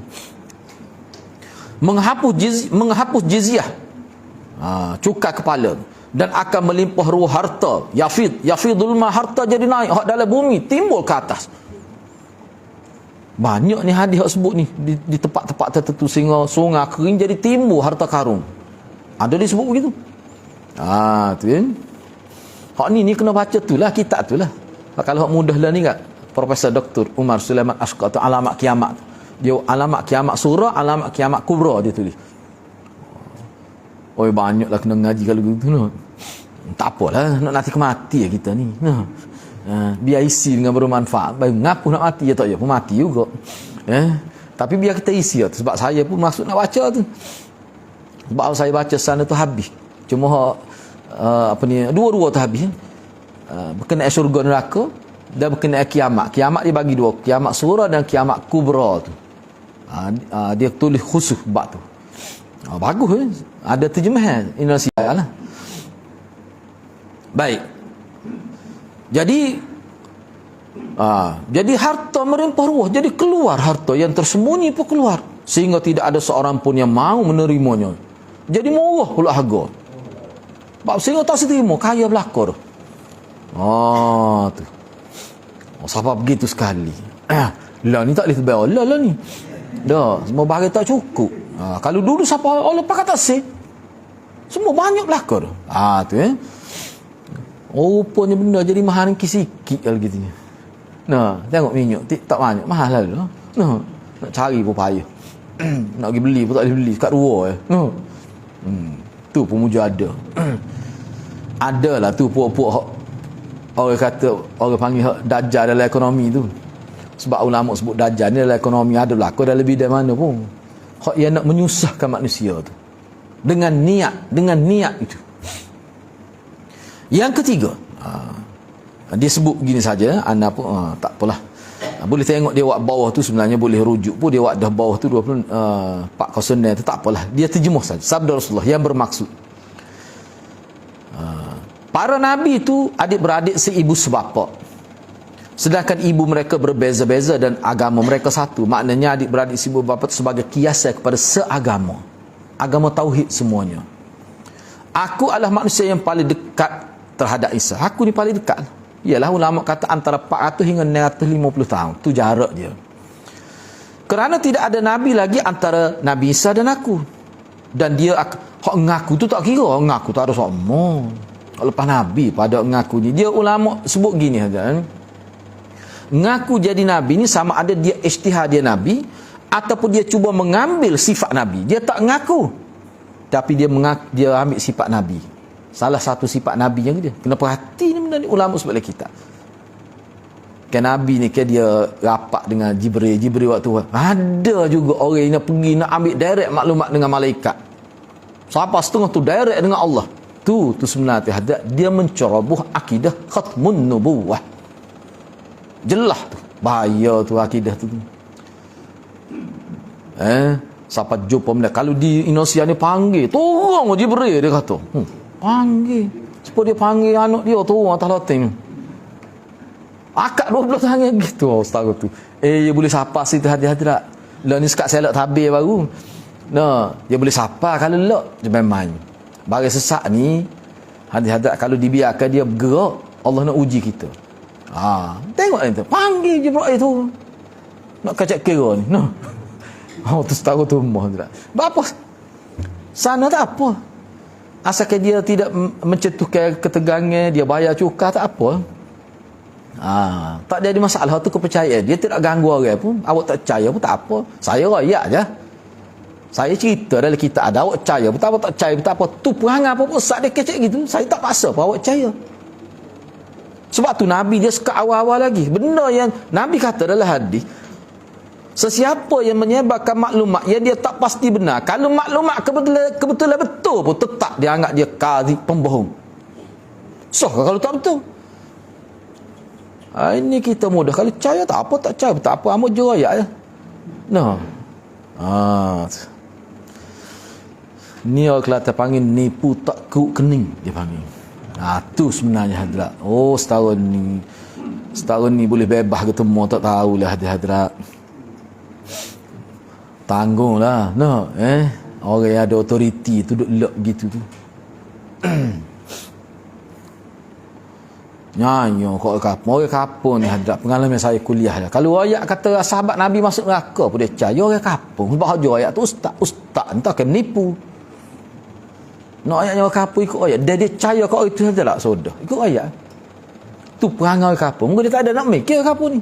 Menghapus jizyah, cukai kepala, dan akan melimpah ruah harta. Yafidul ma, harta jadi naik hak dalam bumi, timbul ke atas. Banyak ni hadis hak sebut ni di tempat-tempat tertentu, sehingga sungai kering jadi timbul harta karun. Ada disebut begitu. Tu kan. Hak ni kena baca tu lah, kitab tu lah. Kalau hak mudah lah ni kan, Profesor Dr. Umar Sulaiman Ashqar tu alamat kiamat. Dia alamat kiamat surah, alamat kiamat kubra dia tulis. Oi, banyaklah kena ngaji kalau begitu no. Tak apalah, nak nanti kemati ya kita ni. Biar isi dengan bermanfaat. Baik ngapu nak mati ya tak ya, pun mati juga. Tapi biar kita isi ya, sebab saya pun masuk nak baca tu. Sebab saya baca sana tu habis. Cuma dua-dua tu habis. Berkenaan syurga neraka dan berkenaan kiamat. Kiamat dia bagi dua, kiamat surah dan kiamat kubra tu. Dia tulis khusus bab tu. Bagus ada terjemahan Indonesia lah. Baik. Jadi Jadi harta melimpah ruah, jadi keluar harta yang tersembunyi pun keluar, sehingga tidak ada seorang pun yang mau menerimanya. Jadi murah pula harga. Sehingga tak seterima, kaya belakor. Tu. Sebab begitu sekali. Lah ni tak boleh terbayar. Lah ni. Dah, semua barang tak cukup. Kalau dulu siapa Allah pakai tak sih? Semua banyak belakor. Tu rupanya benda jadi mahal sikit kalau gitu. Tengok minyak tak banyak, mahal lalu. Nak cari pun payah. Nak pergi beli pun tak boleh beli, kat luar. Tu pemuja ada. Adalah tu puak-puak orang kata, orang panggil dajjal dalam ekonomi tu. Sebab ulama sebut dajjal ni dalam ekonomi ada berlaku dah lebih dari mana pun. Hak yang nak menyusahkan manusia tu. Dengan niat itu. Yang ketiga, dia sebut begini saja, anda pun tak apalah. Boleh tengok dia wak bawah tu sebenarnya boleh rujuk pun dia wak dah bawah tu 409 tu tak apalah. Dia terjemuh saja. Sabda Rasulullah yang bermaksud para nabi itu adik-beradik seibu sebapa. Sedangkan ibu mereka berbeza-beza dan agama mereka satu. Maknanya adik-beradik seibu bapa itu sebagai kiasan kepada seagama. Agama tauhid semuanya. Aku adalah manusia yang paling dekat terhadap Isa. Aku ni paling dekat. Ialah ulama kata antara 400 hingga 950 tahun. Tu jarak dia. Kerana tidak ada nabi lagi antara Nabi Isa dan aku. Dan dia hak ngaku tu tak kira. Ngaku tak ada sama. Lepas nabi pada ngaku ni. Dia ulama sebut gini saja. Ngaku jadi nabi ni sama ada dia ijtihad dia nabi ataupun dia cuba mengambil sifat nabi. Dia tak ngaku. Tapi dia ambil sifat nabi. Salah satu sifat nabi yang dia. Kena perhati ni benda ni ulama sebab kita. Kan nabi ni kan dia rapat dengan Jibril waktu ada juga orang yang pergi nak ambil direct maklumat dengan malaikat. Siapa setengah tu direct dengan Allah. Tu sebenarnya dia menceroboh akidah khatmun nubuwah. Jelas tu. Bahaya tu akidah tu. Siapa jumpa benda. Kalau di Indonesia ni panggil. Turun Jibril dia kata. Panggil. Supaya dia panggil anak dia turun atas loting. Akak 12 tangan gitu. Ustaz tu. Dia boleh sapa situ hati-hati tak. Lah ni sekat selak tabir baru. Dia boleh sapa kalau lak. Dia main-main. Bagi sesak ni. Hati-hati kalau dibiarkan dia bergerak. Allah nak uji kita. Tengok ni tu. Panggil Jibril tu. Nak kacak kira ni. Tu setahu tu rumah tu tak. Berapa? Sana tak apa. Asalkan dia tidak mencetuskan ketegangan, dia bayar cukai tak apa. Tak jadi masalah tu kepercayaan. Dia tidak ganggu orang pun. Awak tak percaya pun tak apa. Saya rakyat je. Saya cerita dalam kita ada awak percaya pun tak apa, tak percaya pun tak apa. Tu perangai apa pun saat dia kecek gitu. Saya tak paksa pun awak percaya. Sebab tu Nabi dia sekat awal-awal lagi. Benda yang Nabi kata dalam hadis, sesiapa yang menyebarkan maklumat yang dia tak pasti benar, kalau maklumat kebetulan betul pun tetap dia anggap dia kadhib, pembohong. Kalau tak betul? Ini kita mudah. Kalau percaya tak apa, tak percaya tak apa, amat je ayat je. Ni orang Kelantan panggil nipu tak kuk kening, dia panggil. Tu sebenarnya hadrat. Setahun ni boleh bebas ketemu, tak tahulah hadrat. Tanggunglah. Orang yang ada otoriti tu duduk lek gitu tu. Nyanyo kau kapun. Orang kapun ni hadrat. Pengalaman saya kuliah dah. Kalau ayat kata sahabat Nabi masuk neraka pun dia percaya orang kapun. Sebab haja ayat tu ustaz entah kan menipu. Nak ayatnya orang kapun ikut ayat. Dia percaya kau itu saja tak sudah. Ikut ayat. Tu perangai orang kapun. Mungkin dia tak ada nak mikir orang kapun ni.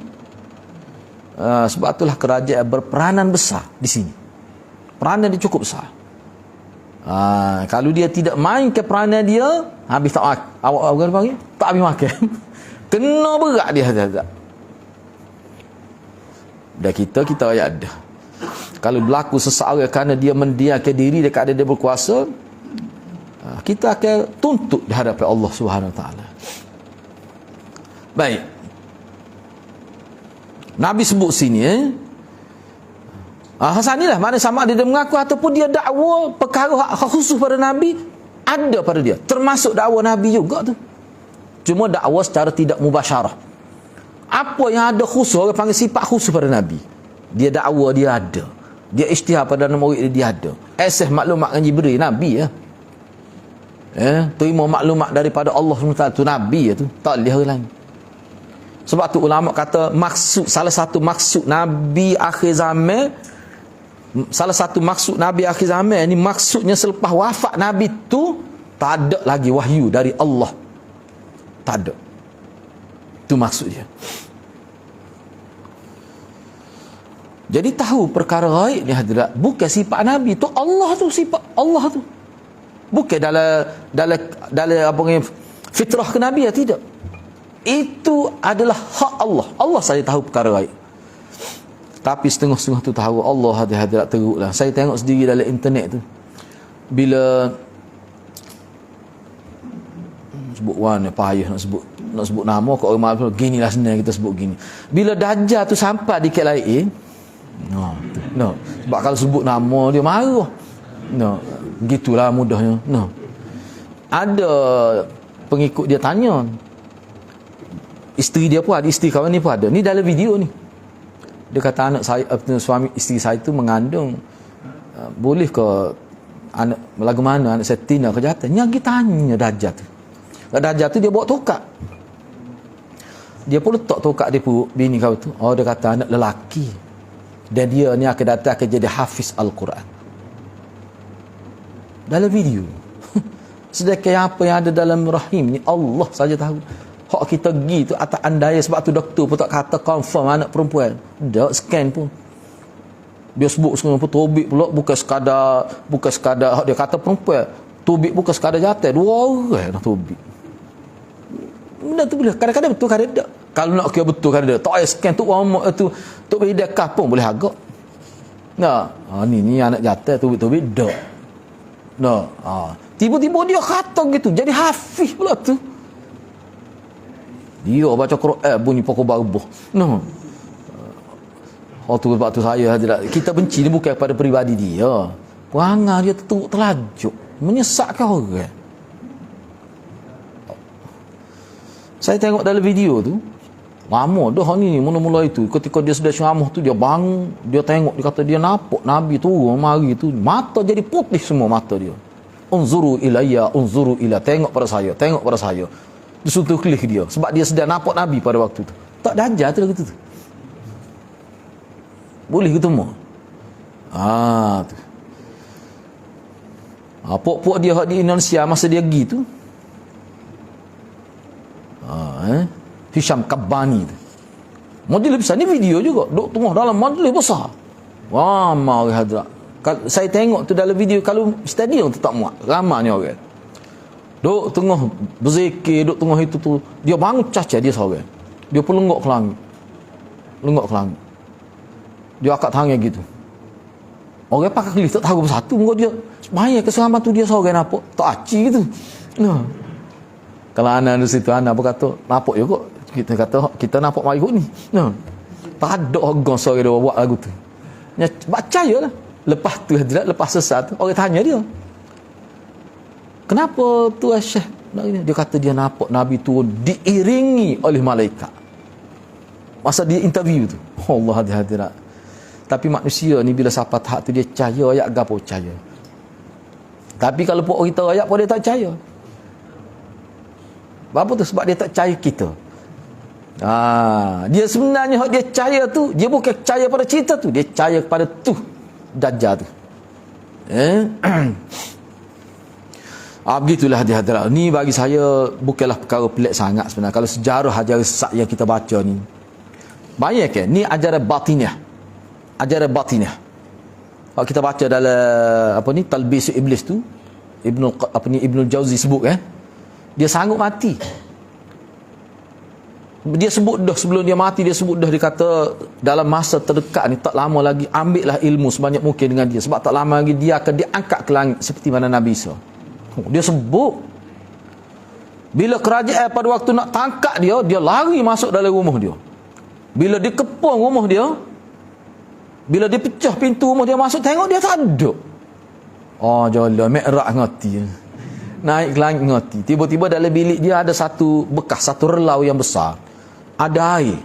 Sebab itulah kerajaan berperanan besar di sini. Peranan dia cukup besar. Kalau dia tidak main ke peranan dia, habis tak awak panggil? Tak habis makan. Kena berat dia ada. Dan kita ayat ada. Kalau berlaku seseorang kerana dia mendiamkan diri dekat dia berkuasa, kita akan tuntut di hadapan Allah Subhanahu Wa Taala. Baik. Nabi sebut sini Hasan inilah mana sama ada dia mengaku ataupun dia dakwa perkara khusus pada Nabi ada pada dia. Termasuk dakwa Nabi juga tu. Cuma dakwa secara tidak mubasyarah. Apa yang ada khusus, orang panggil sifat khusus pada Nabi. Dia dakwa, dia ada. Dia isytihar pada murid dia ada. Access maklumat dengan Jibril, Nabi ya. Terima maklumat daripada Allah SWT tu Nabi ya tu. Tak boleh orang lain. Sebab tu ulama kata salah satu maksud Nabi akhir zaman, salah satu maksud Nabi akhir zaman ni, maksudnya selepas wafat Nabi tu tak ada lagi wahyu dari Allah. Tak ada. Itu maksud dia. Jadi tahu perkara gaib ni hadirat, bukan sifat Nabi tu, Allah tu, sifat Allah tu. Bukan dalam apa ni, fitrah ke Nabi ya, tidak. Itu adalah hak Allah. Allah saja tahu perkara gaib. Tapi setengah-setengah tu tahu Allah hadirat teruklah. Saya tengok sendiri dalam internet tu. Bila sebut warna payah nak sebut nama kau orang maaf, ginilah senang kita sebut gini. Bila Dajjal tu sampai di KLIA, no. Sebab kalau sebut nama dia marah. No. Begitulah mudahnya. No. Ada pengikut dia tanya. Isteri dia pun ada, isteri kawan ni pun ada. Ni dalam video ni. Dia kata anak saya, suami isteri saya tu mengandung, boleh ke anak lagu mana anak saya tina kejahatan? Nyagi tanya Dajjal tu. Dajjal tu dia bawa tokak. Dia pun letak tokak dia perut bini kau tu. Oh, dia kata anak lelaki. Dan dia ni akan datang akan jadi hafiz Al-Quran. Dalam video. Sedangkan apa yang ada dalam rahim ni Allah saja tahu. Hak kita pergi tu atas andai, sebab tu doktor pun tak kata confirm anak perempuan. Tak scan pun. Dia sebut semua pun tobik pula, bukan sekadar dia kata perempuan. Tobik bukan sekadar jatuh. Dua orang nak tobik. Benda tu boleh. Kadang-kadang betul, kadang tak. Kalau nak kira betul, kadang tak. Tak payah scan tu orang tu tok bidakah pun boleh agak. Nah, ni anak jatuh tobik dak. Nah, tiba-tiba dia kata gitu. Jadi hafiz pula tu. Dia baca Quran bunyi pokok barbuh. Nah. Tu sebab tu saya kita benci ni bukan pada peribadi dia. Perangai dia terlajuk, menyesatkan orang. Saya tengok dalam video tu, lama dah ni mula-mula itu, ketika dia sudah ceramah tu, dia bangun, dia tengok, dia kata dia nampak Nabi turun mari tu, mata jadi putih semua mata dia. Unzuru ilayya, unzuru ila, tengok pada saya, tengok pada saya. Dia suruh klik dia sebab dia sedang nampak Nabi pada waktu tu. Tak Dajjal tu gitu tu. Boleh ketemu. Tu. Pok-pok dia di Indonesia masa dia pergi tu. Hisham Kabbani tu. Majlis besar ni video juga. Duk tengah dalam majlis besar. Wah, mari hadrat. Saya tengok tu dalam video, kalau stadium tu tak muat. Ramainya orang. Duk tengah berzikir, duk tengah itu tu. Dia bangun cacat dia seorang. Dia pun lenggok ke langit. Lenggok ke langit. Dia akak tangan gitu. Orang pakai kelis tak tahu bersatu. Muka dia semaya keserampan tu dia seorang nampak. Tak aci gitu. Nah. Kalau anak di situ, anak berkata, nampak je kok. Kita kata, kita nampak mari kot ni. Nah. Tak ada orang seorang dia buat lagu tu. Baca je lah. Lepas tu, lepas sesat tu, orang tanya dia. Kenapa tu Syekh? Dia kata dia nampak Nabi turun diiringi oleh malaikat. Masa dia interview tu. Allah hadirat. Tapi manusia ni bila sampai tahap tu dia percaya ayat gapo percaya. Tapi kalau pun kita ayat pun dia tak percaya. Apa tu? Sebab dia tak percaya kita. Dia sebenarnya dia percaya tu, dia bukan percaya pada cerita tu, dia percaya kepada tu Dajjal tu. Begitulah dia hadirat. Ni bagi saya bukanlah perkara pelik sangat sebenarnya. Kalau sejarah ajaran sesat yang kita baca ni, banyak kan? Ni ajaran batiniah. Ajaran batiniah. Kalau kita baca dalam Talbis Iblis tu, Ibnul Jauzi sebut kan, dia sanggup mati. Dia sebut dah sebelum dia mati, dia sebut dah, dia kata dalam masa terdekat ni tak lama lagi ambillah ilmu sebanyak mungkin dengan dia, sebab tak lama lagi dia akan diangkat ke langit seperti mana Nabi Isa. Dia sebut bila kerajaan pada waktu nak tangkap dia, dia lari masuk dalam rumah dia. Bila dikepung rumah dia, bila dipecah pintu rumah dia masuk, tengok dia tak ada. Jalan Mi'raj ngati. Naik ke langit ngati. Tiba-tiba dalam bilik dia ada satu bekas, satu relau yang besar. Ada air.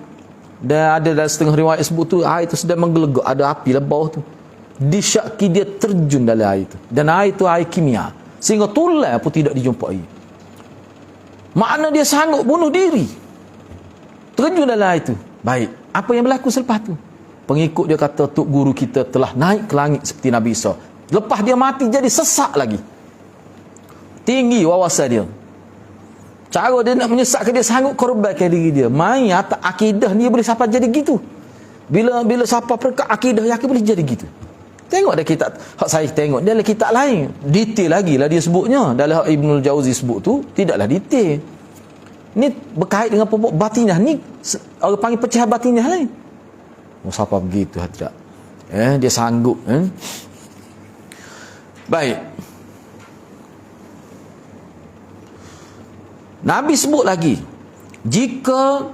Dan ada dalam setengah riwayat sebut tu, air tu sedang menggelegak, ada api dalam bawah tu. Disyaki dia terjun dalam air tu. Dan air tu air kimia. Sehingga tulai pun tidak dijumpai. Makna dia sanggup bunuh diri. Terjun dalam air tu. Baik. Apa yang berlaku selepas tu? Pengikut dia kata, Tok Guru kita telah naik ke langit seperti Nabi Isa. Lepas dia mati jadi sesak lagi. Tinggi wawasan dia. Cara dia nak menyesatkan, dia sanggup korbankan diri dia. Main atas akidah ni boleh sampai jadi gitu. Bila siapa perkat akidah yakin boleh jadi gitu. Tengok dah kitab hak saya tengok dalam kitab lain, detail lagi lah dia sebutnya. Dalam hak Ibnul Jauzi sebut tu tidaklah detail. Ni berkait dengan pokok batinah ni, orang panggil pecahan batinah lain. Siapa begitu hadirat? Dia sanggup. Baik. Nabi sebut lagi, jika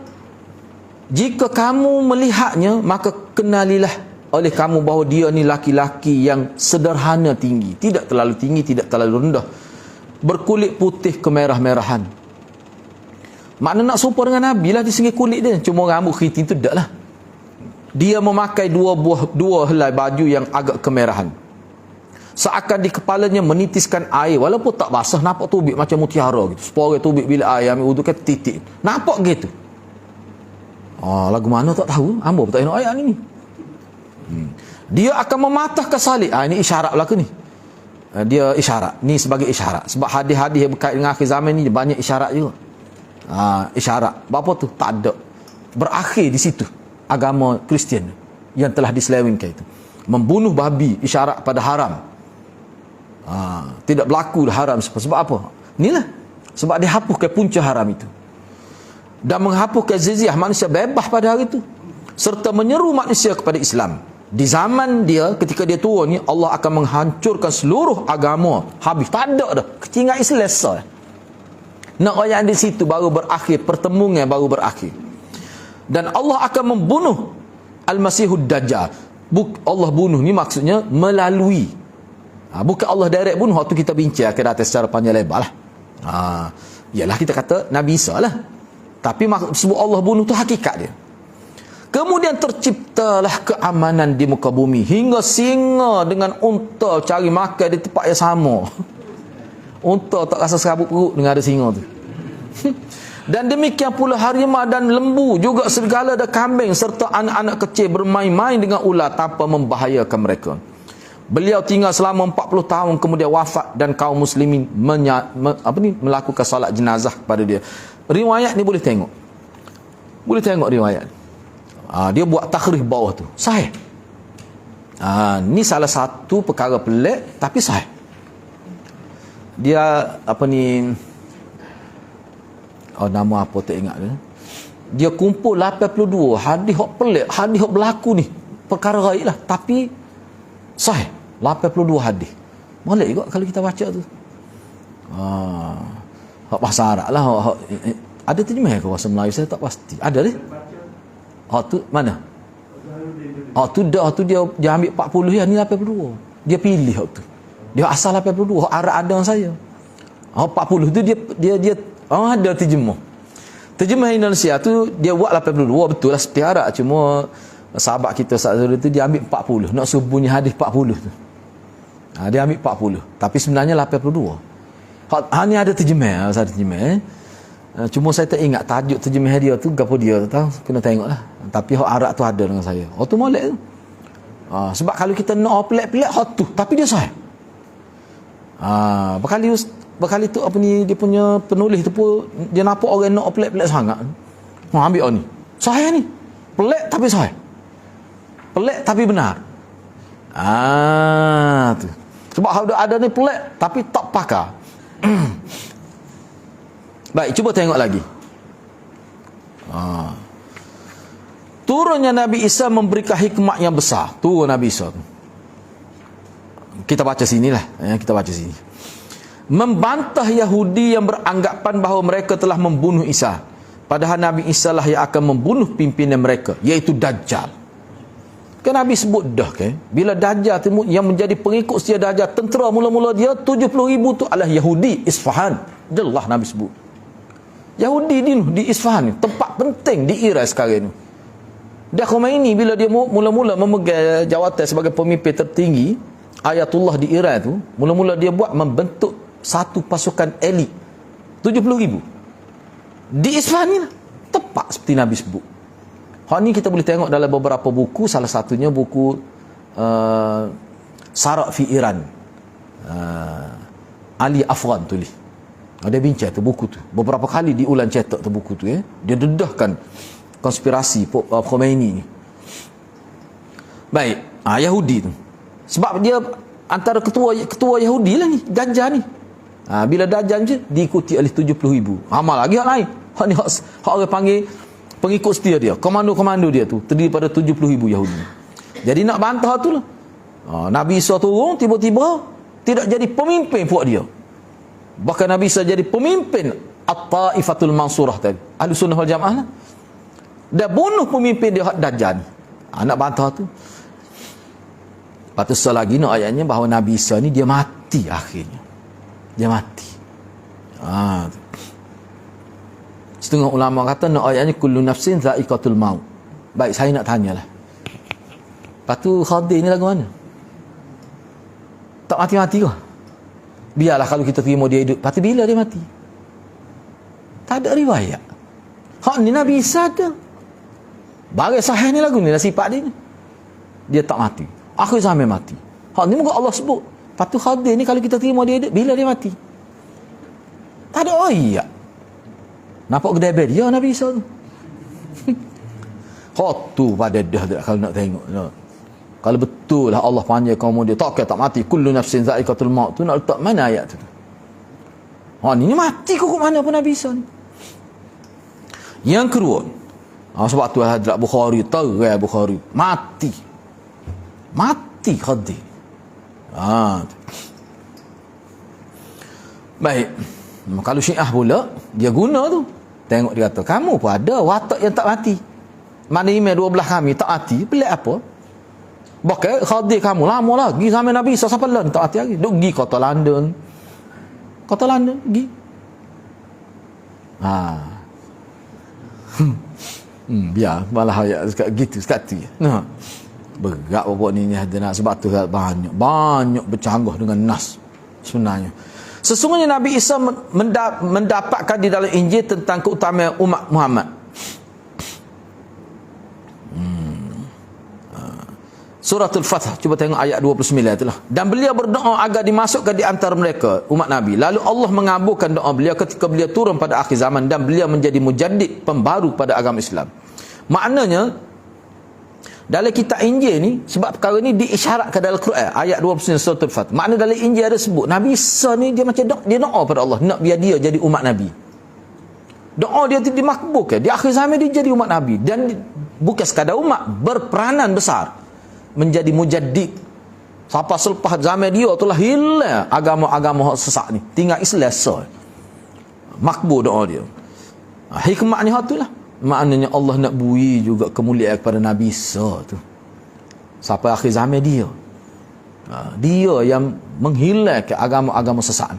kamu melihatnya, maka kenalilah oleh kamu bahawa dia ni laki-laki yang sederhana tinggi, tidak terlalu tinggi, tidak terlalu rendah, berkulit putih kemerah-merahan. Makna nak serupa dengan Nabi lah di segi kulit dia, cuma rambut keriting tu tak lah. Dia memakai dua helai baju yang agak kemerahan, seakan di kepalanya menitiskan air, walaupun tak basah, nampak tubik macam mutiara gitu. Sepore tubik bila air ambil wudu kan titik, nampak gitu. Lagu mana tak tahu, hamba pun tak nak ayat ni. Dia akan mematahkan salib. Ini isyarat berlaku ni. Dia isyarat. Ni sebagai isyarat. Sebab hadis-hadis yang berkait dengan akhir zaman ni banyak isyarat juga. Isyarat. Apa tu? Tak ada. Berakhir di situ agama Kristian yang telah diselewengkan itu. Membunuh babi isyarat pada haram. Tidak berlaku haram. Sebab apa? Inilah. Sebab dia hapuskan punca haram itu. Dan menghapuskan jizyah, manusia bebas pada hari itu. Serta menyeru manusia kepada Islam. Di zaman dia, ketika dia turun ni, Allah akan menghancurkan seluruh agama. Habis, tak ada dah. Tinggal Islam selesai. Nak ayat di situ baru berakhir, pertemuan baru berakhir. Dan Allah akan membunuh Al-Masihud Dajjal. Allah bunuh ni maksudnya melalui. Bukan Allah direct bunuh, waktu kita bincang akan datang secara panjang lebar lah. Yalah kita kata Nabi Isa lah. Tapi sebut Allah bunuh tu hakikat dia. Kemudian terciptalah keamanan di muka bumi, hingga singa dengan unta cari makan di tempat yang sama. Unta tak rasa serabut perut dengan ada singa tu. Dan demikian pula harimau dan lembu, juga serigala dan kambing serta anak-anak kecil bermain-main dengan ular tanpa membahayakan mereka. Beliau tinggal selama 40 tahun, kemudian wafat dan kaum muslimin melakukan salat jenazah kepada dia. Riwayat ni boleh tengok. Boleh tengok riwayat. Dia buat takhrij bawah tu. Sahih. Ni salah satu perkara pelik tapi sahih. Dia nama apa tak ingat dia. Dia kumpul 82 hadis hak pelik, hadis hak berlaku ni. Perkara gaib lah tapi sahih. 82 hadis. Boleh juga kalau kita baca tu. Hak bahasa Arab lah. Ada terjemah ke bahasa Melayu saya tak pasti. Ada ni? Tu mana? Tu dia ambil 40 yang ni 82. Dia pilih tu. Dia asal 82. Arab ada saya. 40 tu dia ada terjemah. Terjemah Indonesia tu dia buat 82 betul lah seperti Arab, cuma sahabat kita saat tu dia ambil 40. Nak suruh bunyi hadis 40 tu. Dia ambil 40. Tapi sebenarnya 82. Ni ada terjemah, cuma saya tak ingat tajuk terjemah dia tu gapo dia tahu, kena tengoklah. Tapi hak Arab tu ada dengan saya. Tu molek tu. Sebab kalau kita nak pelik-pelik hak tu, tapi dia sahih. Berkali tu dia punya penulis tu pun dia nampak orang nak pelik-pelik sangat. Ambil ni. Sahih ni. Pelik tapi sahih. Pelik tapi benar. Tu. Sebab ada ni pelik tapi tak pakar. Baik, cuba tengok lagi. Turunnya Nabi Isa memberikan hikmat yang besar. Turun Nabi Isa. Kita baca sinilah. Kita baca sini. Membantah Yahudi yang beranggapan bahawa mereka telah membunuh Isa. Padahal Nabi Isa lah yang akan membunuh pimpinan mereka, iaitu Dajjal. Kan Nabi sebut dah kan, bila Dajjal yang menjadi pengikut setia Dajjal, tentera mula-mula dia 70,000 tu adalah Yahudi Isfahan. Jelas Nabi sebut. Yahudi di Isfahan ni, tempat penting di Iraq sekarang ni. Dan Khomeini bila dia mula-mula memegang jawatan sebagai pemimpin tertinggi Ayatullah di Iran tu, mula-mula dia buat membentuk satu pasukan elit 70,000 di Isfahan ni lah. Tepat seperti Nabi sebut. Hak ni kita boleh tengok dalam beberapa buku, salah satunya buku Sarak fi Iran, Ali Afghan tulis. Ada bincang tu buku tu. Beberapa kali diulang cetak tu buku tu, ya. Dia dedahkan konspirasi Khomeini ni. Baik, Yahudi tu. Sebab dia antara ketua Yahudi lah ni, Dajjal ni. Bila Dajjal je diikuti oleh 70,000. Amal lagi hak lain. Hak ni hak orang panggil pengikut setia dia. Komando-komando dia tu terdiri pada 70,000 Yahudi. Jadi nak bantah tu lah. Nabi Isa turun tiba-tiba tidak jadi pemimpin puak dia. Bahkan Nabi Isa jadi pemimpin At-Taifatul Mansurah tadi. Ahlussunnah wal Jamaah lah. Dia bunuh pemimpin dia Dajjal ni. Nak bantah tu. Lepas tu selagi nak ayatnya bahawa Nabi Isa ni dia mati akhirnya. Dia mati. Setengah ulama kata nak ayatnya kullu nafsin za'iqatul maut. Baik, saya nak tanyalah. Lepas tu Khadir ni lagu mana? Tak mati-mati ke? Biarlah kalau kita terima dia hidup. Lepas tu bila dia mati? Tak ada riwayat. Hak ni Nabi Isa ada. Bagai sahih ni lagu ni lah sifat dia ni. Dia tak mati. Akhir zaman mati. Hak ni muka Allah sebut. Lepas tu Khadir ni kalau kita terima dia hidup, bila dia mati? Tak ada ayat. Nampak kedai bed dia Nabi Isa tu. Khotu pada dah kalau nak tengok. Kalau betul lah Allah panggil kaum dia tak mati, kullu nafsin za'iqatul maut tu, nak letak mana ayat tu? Ni mati kok mana pun Nabi Isa ni. Yang kedua, sebab tu Hadrat Bukhari, terai Bukhari, mati Khadir. Baik, kalau Syiah pula dia guna tu, tengok dia kata kamu pun ada watak yang tak mati. Mana email 12 kami tak mati, pelik apa? Bahkan Khadir kamu lama lagi zaman Nabi Isa sampai lan tak mati lagi. Duk pergi kota London pergi. Biar malah ayat gitu sekali. Berat bapak ni ada nak, sebab tu banyak bercanggah dengan nas sebenarnya. Sesungguhnya Nabi Isa mendapatkan di dalam Injil tentang keutamaan umat Muhammad. Suratul Fath, cuba tengok ayat 29 itulah. Dan beliau berdoa agar dimasukkan di antara mereka umat Nabi. Lalu Allah mengabulkan doa beliau ketika beliau turun pada akhir zaman dan beliau menjadi mujaddid, pembaru pada agama Islam. Maknanya dalam kitab Injil ni, sebab perkara ni diisyaratkan dalam Quran ayat 29 suratul Fath. Makna dalam Injil ada sebut Nabi Isa ni dia macam dia doa pada Allah nak biar dia jadi umat Nabi. Doa dia dimakbulkan. Di akhir zaman dia jadi umat Nabi, dan bukan sekadar umat, berperanan besar menjadi mujaddid. Sampai selepas zaman dia itulah hilang agama-agama sesat ni, tinggal Islam sah. Makbul doa dia. Hikmahnya itulah. Maknanya Allah nak bui juga kemuliaan kepada Nabi Isa tu sampai akhir zaman dia. Dia yang menghilangkan agama-agama sesat.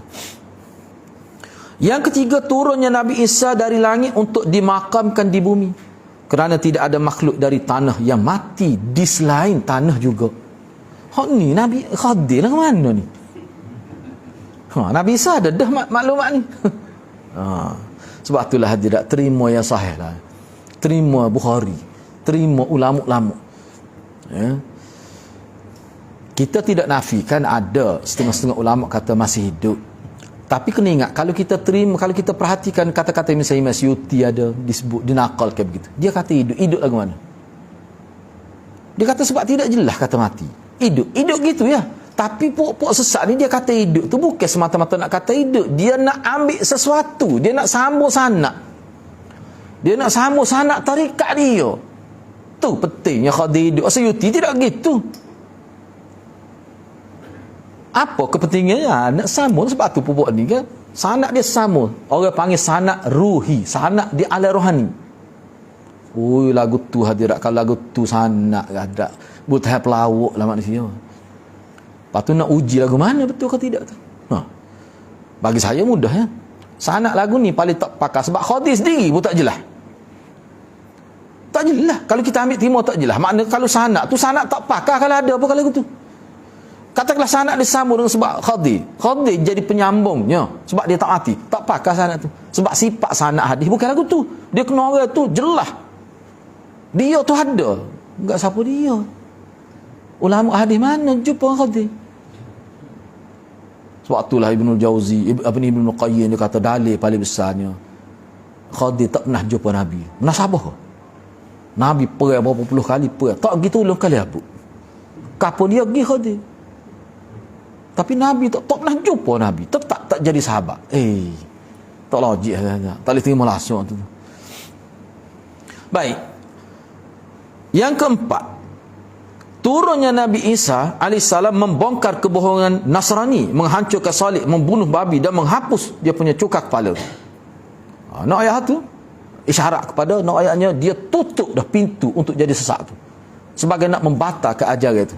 Yang ketiga, turunnya Nabi Isa dari langit untuk dimakamkan di bumi, kerana tidak ada makhluk dari tanah yang mati di selain tanah juga. Ni Nabi Khadir lah mana ni? Nabi Isa ada dah maklumat ni. Sebab itulah dia tak terima yang sahih lah. Terima Bukhari, terima ulama-ulama. Kita tidak nafikan ada setengah-setengah ulama kata masih hidup. Tapi kena ingat, kalau kita terima, kalau kita perhatikan kata-kata misalnya Imam Syuti ada disebut, dinakalkan begitu. Dia kata hidup lagu mana? Dia kata sebab tidak jelas kata mati. Hidup gitu ya. Tapi pokok sesat ni dia kata hidup tu bukan semata-mata nak kata hidup. Dia nak ambil sesuatu, dia nak sambung sanak. Dia nak sambung sanak tarikat dia. Tu pentingnya Khadir hidup. Syuti tidak gitu. Apa kepentingannya? Nak sambung, sebab tu pupuk ni kan sanak dia sambung. Orang panggil sanak ruhi, sanak di alam rohani. Lagu tu hadirat, kalau lagu tu sanak ada butai pelawak lah manusia. Lepas tu nak uji lagu mana betul ke tidak tu. Bagi saya mudah ya. Sanak lagu ni paling tak pakar, sebab Khadir sendiri pun tak jelas. tak jelas. Kalau kita ambil timur tak jelas. Makna kalau sanak tu sanak tak pakar kalau ada apa kalau gitu. Katakanlah sanak disambung dengan sebab khadi. Khadi jadi penyambungnya sebab dia tak mati. Tak pakar sanak tu. Sebab sifat sanak hadis bukan lagu tu. Dia kena orang tu jelas. Dia tu ada. Enggak siapa dia. Ulama hadis mana jumpa khadi? Sebab itulah Ibnul Jauzi, Ibnul Qayyim dia kata dalil paling besarnya Khadir tak pernah jumpa Nabi. Munasabah. Nabi pergi berapa puluh kali pergi. Tak gitu ulang kali apa. Kapan dia pergi Khadir. Tapi Nabi tak pernah jumpa Nabi. Tetap tak jadi sahabat. Tak logik. Tak boleh terima langsung tu. Baik. Yang keempat. Turunnya Nabi Isa AS membongkar kebohongan Nasrani. Menghancurkan salib. Membunuh babi dan menghapus dia punya cuka kepala. Nak ayat tu isyarat kepada nak ayatnya dia tutup dah pintu untuk jadi sesat tu sebagai nak membatalkan ajaran itu.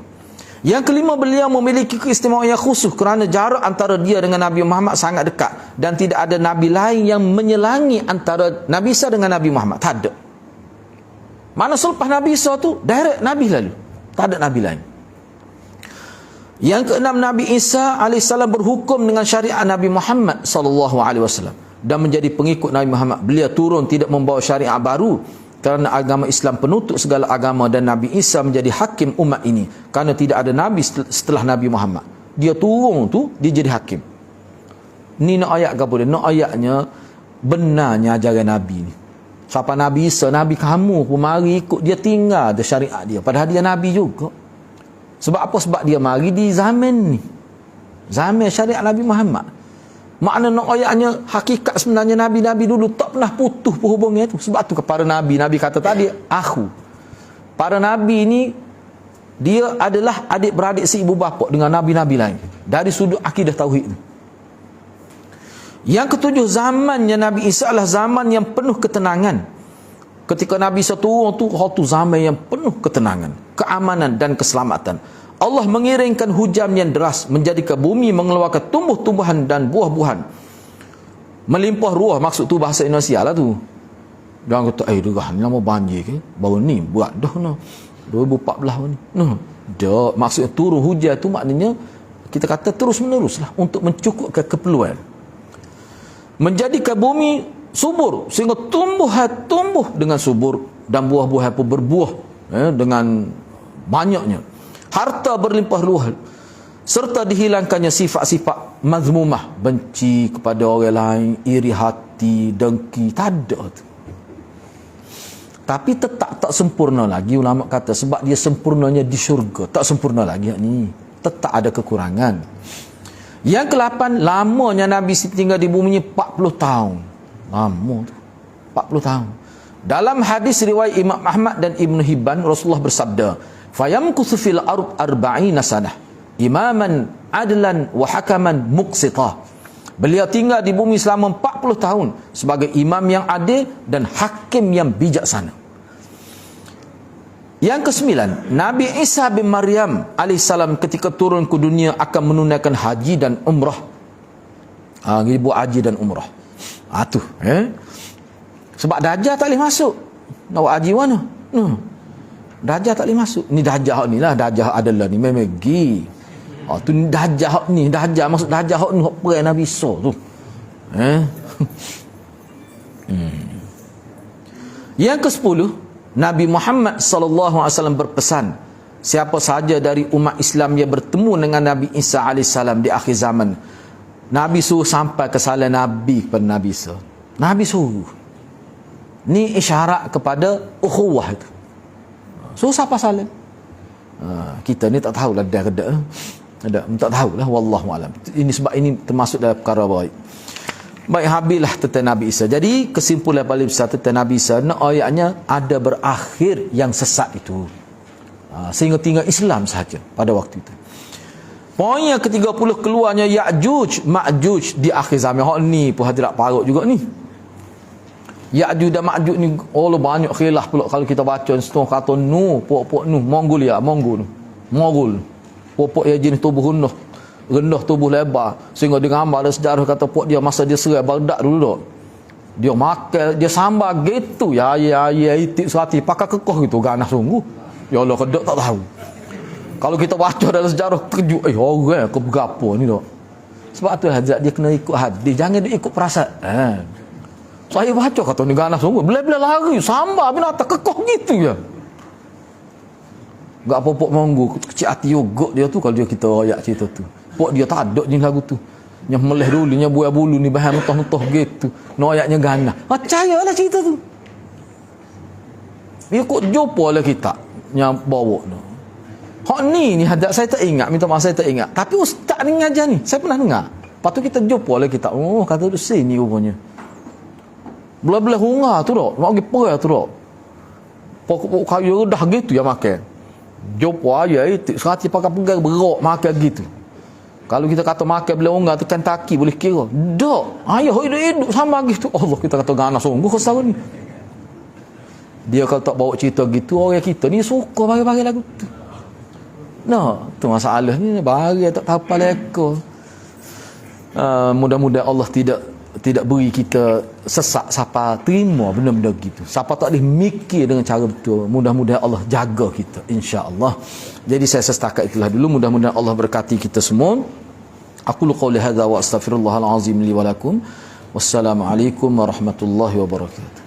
Yang kelima, beliau memiliki keistimewaan yang khusus kerana jarak antara dia dengan Nabi Muhammad sangat dekat dan tidak ada nabi lain yang menyelangi antara Nabi Isa dengan Nabi Muhammad. Tak ada. Mana selepas Nabi Isa tu direct Nabi lalu. Tak ada nabi lain. Yang keenam, Nabi Isa AS berhukum dengan syariat Nabi Muhammad SAW dan menjadi pengikut Nabi Muhammad. Beliau turun tidak membawa syariat baru kerana agama Islam penutup segala agama dan Nabi Isa menjadi hakim umat ini kerana tidak ada Nabi setelah Nabi Muhammad. Dia turun tu, dia jadi hakim. Ni nak ayat ke boleh? Nak ayatnya benarnya ajaran Nabi ni. Siapa Nabi Isa, Nabi kamu pun mari ikut dia, tinggal ada syariat dia. Padahal dia Nabi juga. Sebab apa? Sebab dia mari di zaman ni. Zaman syariat Nabi Muhammad. Makna nak ayatnya hakikat sebenarnya Nabi-Nabi dulu tak pernah putus perhubungan itu. Sebab tu kepada Nabi, Nabi kata tadi, aku. Para Nabi ni, dia adalah adik-beradik seibu bapa dengan Nabi-Nabi lain. Dari sudut akidah tauhid tu. Yang ketujuh, zamannya Nabi Isa adalah zaman yang penuh ketenangan. Ketika Nabi Isa turun tu zaman yang penuh ketenangan, keamanan dan keselamatan. Allah mengiringkan hujan yang deras, menjadikan bumi mengeluarkan tumbuh-tumbuhan dan buah-buahan. Melimpah ruah, maksud tu bahasa Indonesia lah tu. Dia kata, dah ni lama banjir ke? Baru ni buat dah no. 2014 ni. No. Dah, maksudnya turun hujan tu maknanya kita kata terus menerus lah untuk mencukupkan keperluan. Menjadikan bumi subur sehingga tumbuh dengan subur dan buah-buahan pun berbuah dengan banyaknya. Harta berlimpah ruah serta dihilangkannya sifat-sifat mazmumah, benci kepada orang lain, iri hati, dengki, tak ada tu. Tapi tetap tak sempurna lagi, ulama kata, sebab dia sempurnanya di syurga, tak sempurna lagi ni, tetap ada kekurangan. Yang ke-8, lamanya Nabi tinggal di bumi 40 tahun. Lama tu, 40 tahun. Dalam hadis riwayat Imam Ahmad dan Ibn Hibban, Rasulullah bersabda, fayamkuthu fil ard 40 sanah imaman adlan wa hakaman muqsitah. Beliau tinggal di bumi selama 40 tahun sebagai imam yang adil dan hakim yang bijaksana. Yang ke-9, Nabi Isa bin Maryam alaihissalam ketika turun ke dunia akan menunaikan haji dan umrah. Dia buat haji dan umrah. Sebab Dajjal tak boleh masuk. Nak buat haji mana? Dajjal tak boleh masuk. Ni Dajjal ni lah. Dajjal adalah ni memang gi. Tu Dajjal ni. Dajjal maksud Dajjal ni hok perai Nabi Isa tu. Yang ke-10, Nabi Muhammad SAW berpesan, siapa sahaja dari umat Islam yang bertemu dengan Nabi Isa AS di akhir zaman, Nabi suruh sampai kesalahan Nabi kepada Nabi Isa. Nabi suruh. Ni isyarat kepada ukhuwah itu. So siapa salam? Kita ni tak tahulah dah ada. Tak tahulah, wallahu alam. Ini sebab ini termasuk dalam perkara baik. Baik, habislah tentang Nabi Isa. Jadi kesimpulan paling besar tentang Nabi Isa, ayatnya ada berakhir yang sesat itu. Sehingga tinggal Islam sahaja pada waktu itu. Poin yang ke-30, keluarnya Ya'juj Ma'juj di akhir zaman. Hak ni pun hadirat parut juga ni. Ya'juj dan Ma'juj ni banyak khilaf pula kalau kita baca setengah kata pokok Mongolia, Mongol. Pokok yang jenis tubuh rendah tubuh lebar sehingga dia gambar ada sejarah kata pokok dia masa dia serai Baghdad dulu dah. Dia makan, dia sambar gitu. Ya itik serati pakai kekoh gitu. Ganas sungguh. Ya Allah, kedok tak tahu. Kalau kita baca dalam sejarah terkejut, orang ke berapa ni dok. Sebab tu Hazrat dia kena ikut hadis, jangan dia ikut perasaan. Saya baca kata ni ganas sungguh, bila-bila lari sambar binatang kekoh gitu ya. Gak apa-apa monggo, kecil hati yogot dia tu kalau dia kita royak cerita tu. Pok dia tak ada je lagu tu. Yang meleh dulu, yang buah bulu ni bahan mentah-mentah gitu. Noyaknya ganas. Percayalah cerita tu. Dia kok jumpa lah kita yang bawa tu. Hak ni hadap saya tak ingat, minta maaf saya tak ingat. Tapi ustaz ni ngajar ni, saya pernah dengar. Lepas tu kita jumpa lah kita. Oh, kata tu sini rupanya. Belah-belah hunga tu dok. Nak pergi perah tu dok. Pokok kayu dah gitu ya makan. Jumpa ayah itu, serati pakai pegang berok makan gitu. Kalau kita kata makan belah hunga tekan taki boleh kira. Dok, ayah hidup sama gitu. Allah, kita kata ganas sungguh kesal ni. Dia kalau tak bawa cerita gitu, orang kita ni suka bagi-bagi lagu tu. No, tu masalah ni bagi tak tahu apa leka. Mudah-mudahan Allah tidak beri kita sesak siapa terima benda-benda gitu. Siapa tak boleh mikir dengan cara betul. Mudah-mudahan Allah jaga kita, insya-Allah. Jadi saya setakat itulah dulu. Mudah-mudahan Allah berkati kita semua. Aku qouli hadza wa astaghfirullahal azim li wa lakum. Wassalamualaikum warahmatullahi wabarakatuh.